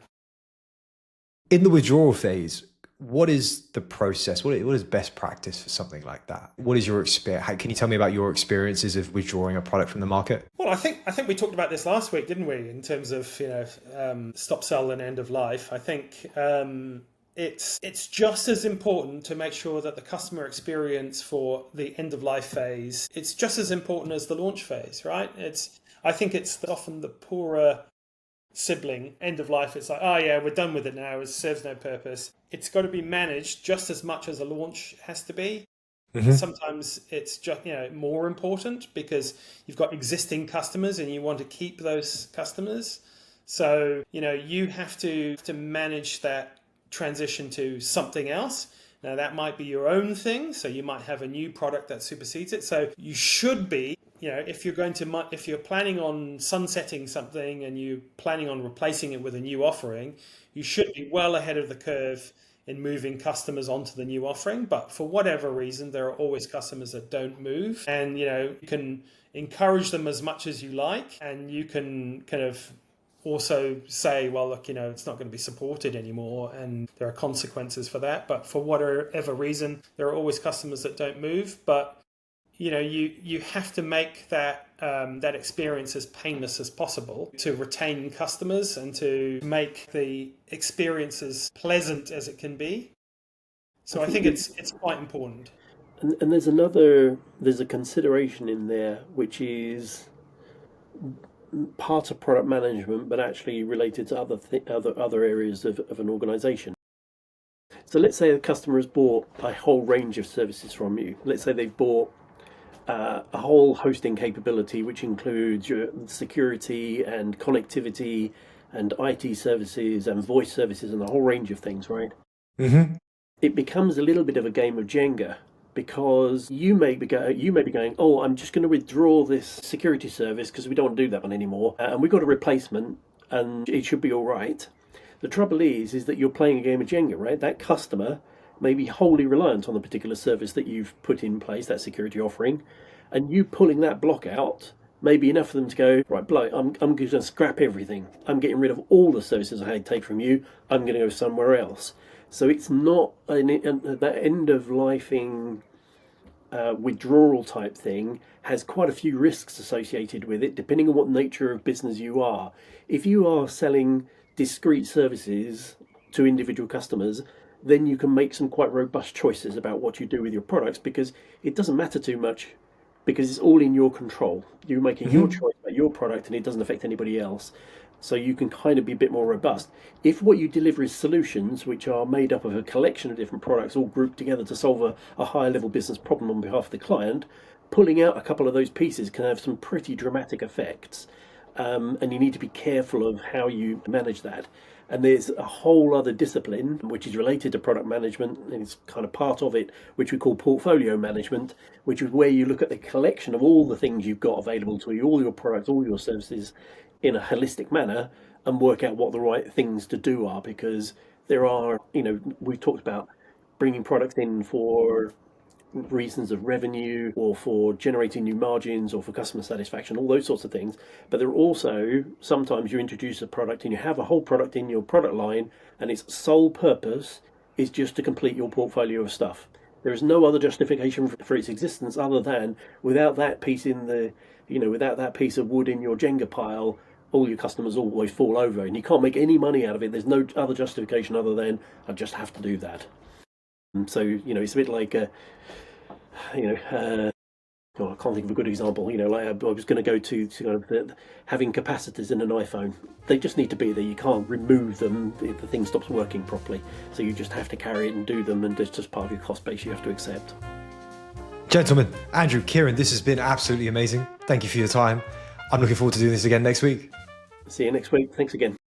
In the withdrawal phase, what is the process? What is best practice for something like that? What is your experience? Can you tell me about your experiences of withdrawing a product from the market? Well, I think we talked about this last week, didn't we? In terms of stop, sell, and end of life. I think it's just as important to make sure that the customer experience for the end of life phase, it's just as important as the launch phase, right? I think it's often the poorer sibling. End of life, it's like, oh yeah, we're done with it now, it serves no purpose. It's got to be managed just as much as a launch has to be. Mm-hmm. Sometimes it's just more important because you've got existing customers and you want to keep those customers. So you have to manage that transition to something else. Now that might be your own thing, so you might have a new product that supersedes it. So you should be, if you're planning on sunsetting something and you're planning on replacing it with a new offering, you should be well ahead of the curve in moving customers onto the new offering. But for whatever reason, there are always customers that don't move, and you can encourage them as much as you like, and you can kind of also say, well, look, it's not going to be supported anymore, and there are consequences for that. But for whatever reason, there are always customers that don't move. But you have to make that experience as painless as possible to retain customers and to make the experience as pleasant as it can be. So I think it's quite important. And there's a consideration in there which is part of product management, but actually related to other areas of an organization. So let's say a customer has bought a whole range of services from you. Let's say they've bought a whole hosting capability, which includes your security and connectivity and IT services and voice services and a whole range of things, right? Mm-hmm. It becomes a little bit of a game of Jenga, because you may be going, oh, I'm just going to withdraw this security service because we don't want to do that one anymore, and we've got a replacement, and it should be all right. The trouble is that you're playing a game of Jenga, right? That customer may be wholly reliant on the particular service that you've put in place, that security offering, and you pulling that block out may be enough for them to go, right, bloke, I'm going to scrap everything. I'm getting rid of all the services I take from you. I'm going to go somewhere else. So it's not that end-of-lifing withdrawal type thing has quite a few risks associated with it, depending on what nature of business you are. If you are selling discrete services to individual customers, then you can make some quite robust choices about what you do with your products, because it doesn't matter too much, because it's all in your control. You're making your choice about your product and it doesn't affect anybody else. So you can kind of be a bit more robust. If what you deliver is solutions which are made up of a collection of different products all grouped together to solve a higher level business problem on behalf of the client, pulling out a couple of those pieces can have some pretty dramatic effects. And you need to be careful of how you manage that. And there's a whole other discipline which is related to product management, and it's kind of part of it, which we call portfolio management, which is where you look at the collection of all the things you've got available to you, all your products, all your services, in a holistic manner, and work out what the right things to do are. Because there are, we've talked about bringing products in for reasons of revenue or for generating new margins or for customer satisfaction, all those sorts of things. But there are also sometimes you introduce a product and you have a whole product in your product line and its sole purpose is just to complete your portfolio of stuff. There is no other justification for its existence other than without that piece without that piece of wood in your Jenga pile, all your customers always fall over and you can't make any money out of it. There's no other justification other than I just have to do that. And so, it's a bit like, I can't think of a good example. Like I was going to go to kind of having capacitors in an iPhone. They just need to be there. You can't remove them if the thing stops working properly. So you just have to carry it and do them, and it's just part of your cost base you have to accept. Gentlemen, Andrew, Kieron, this has been absolutely amazing. Thank you for your time. I'm looking forward to doing this again next week. See you next week. Thanks again.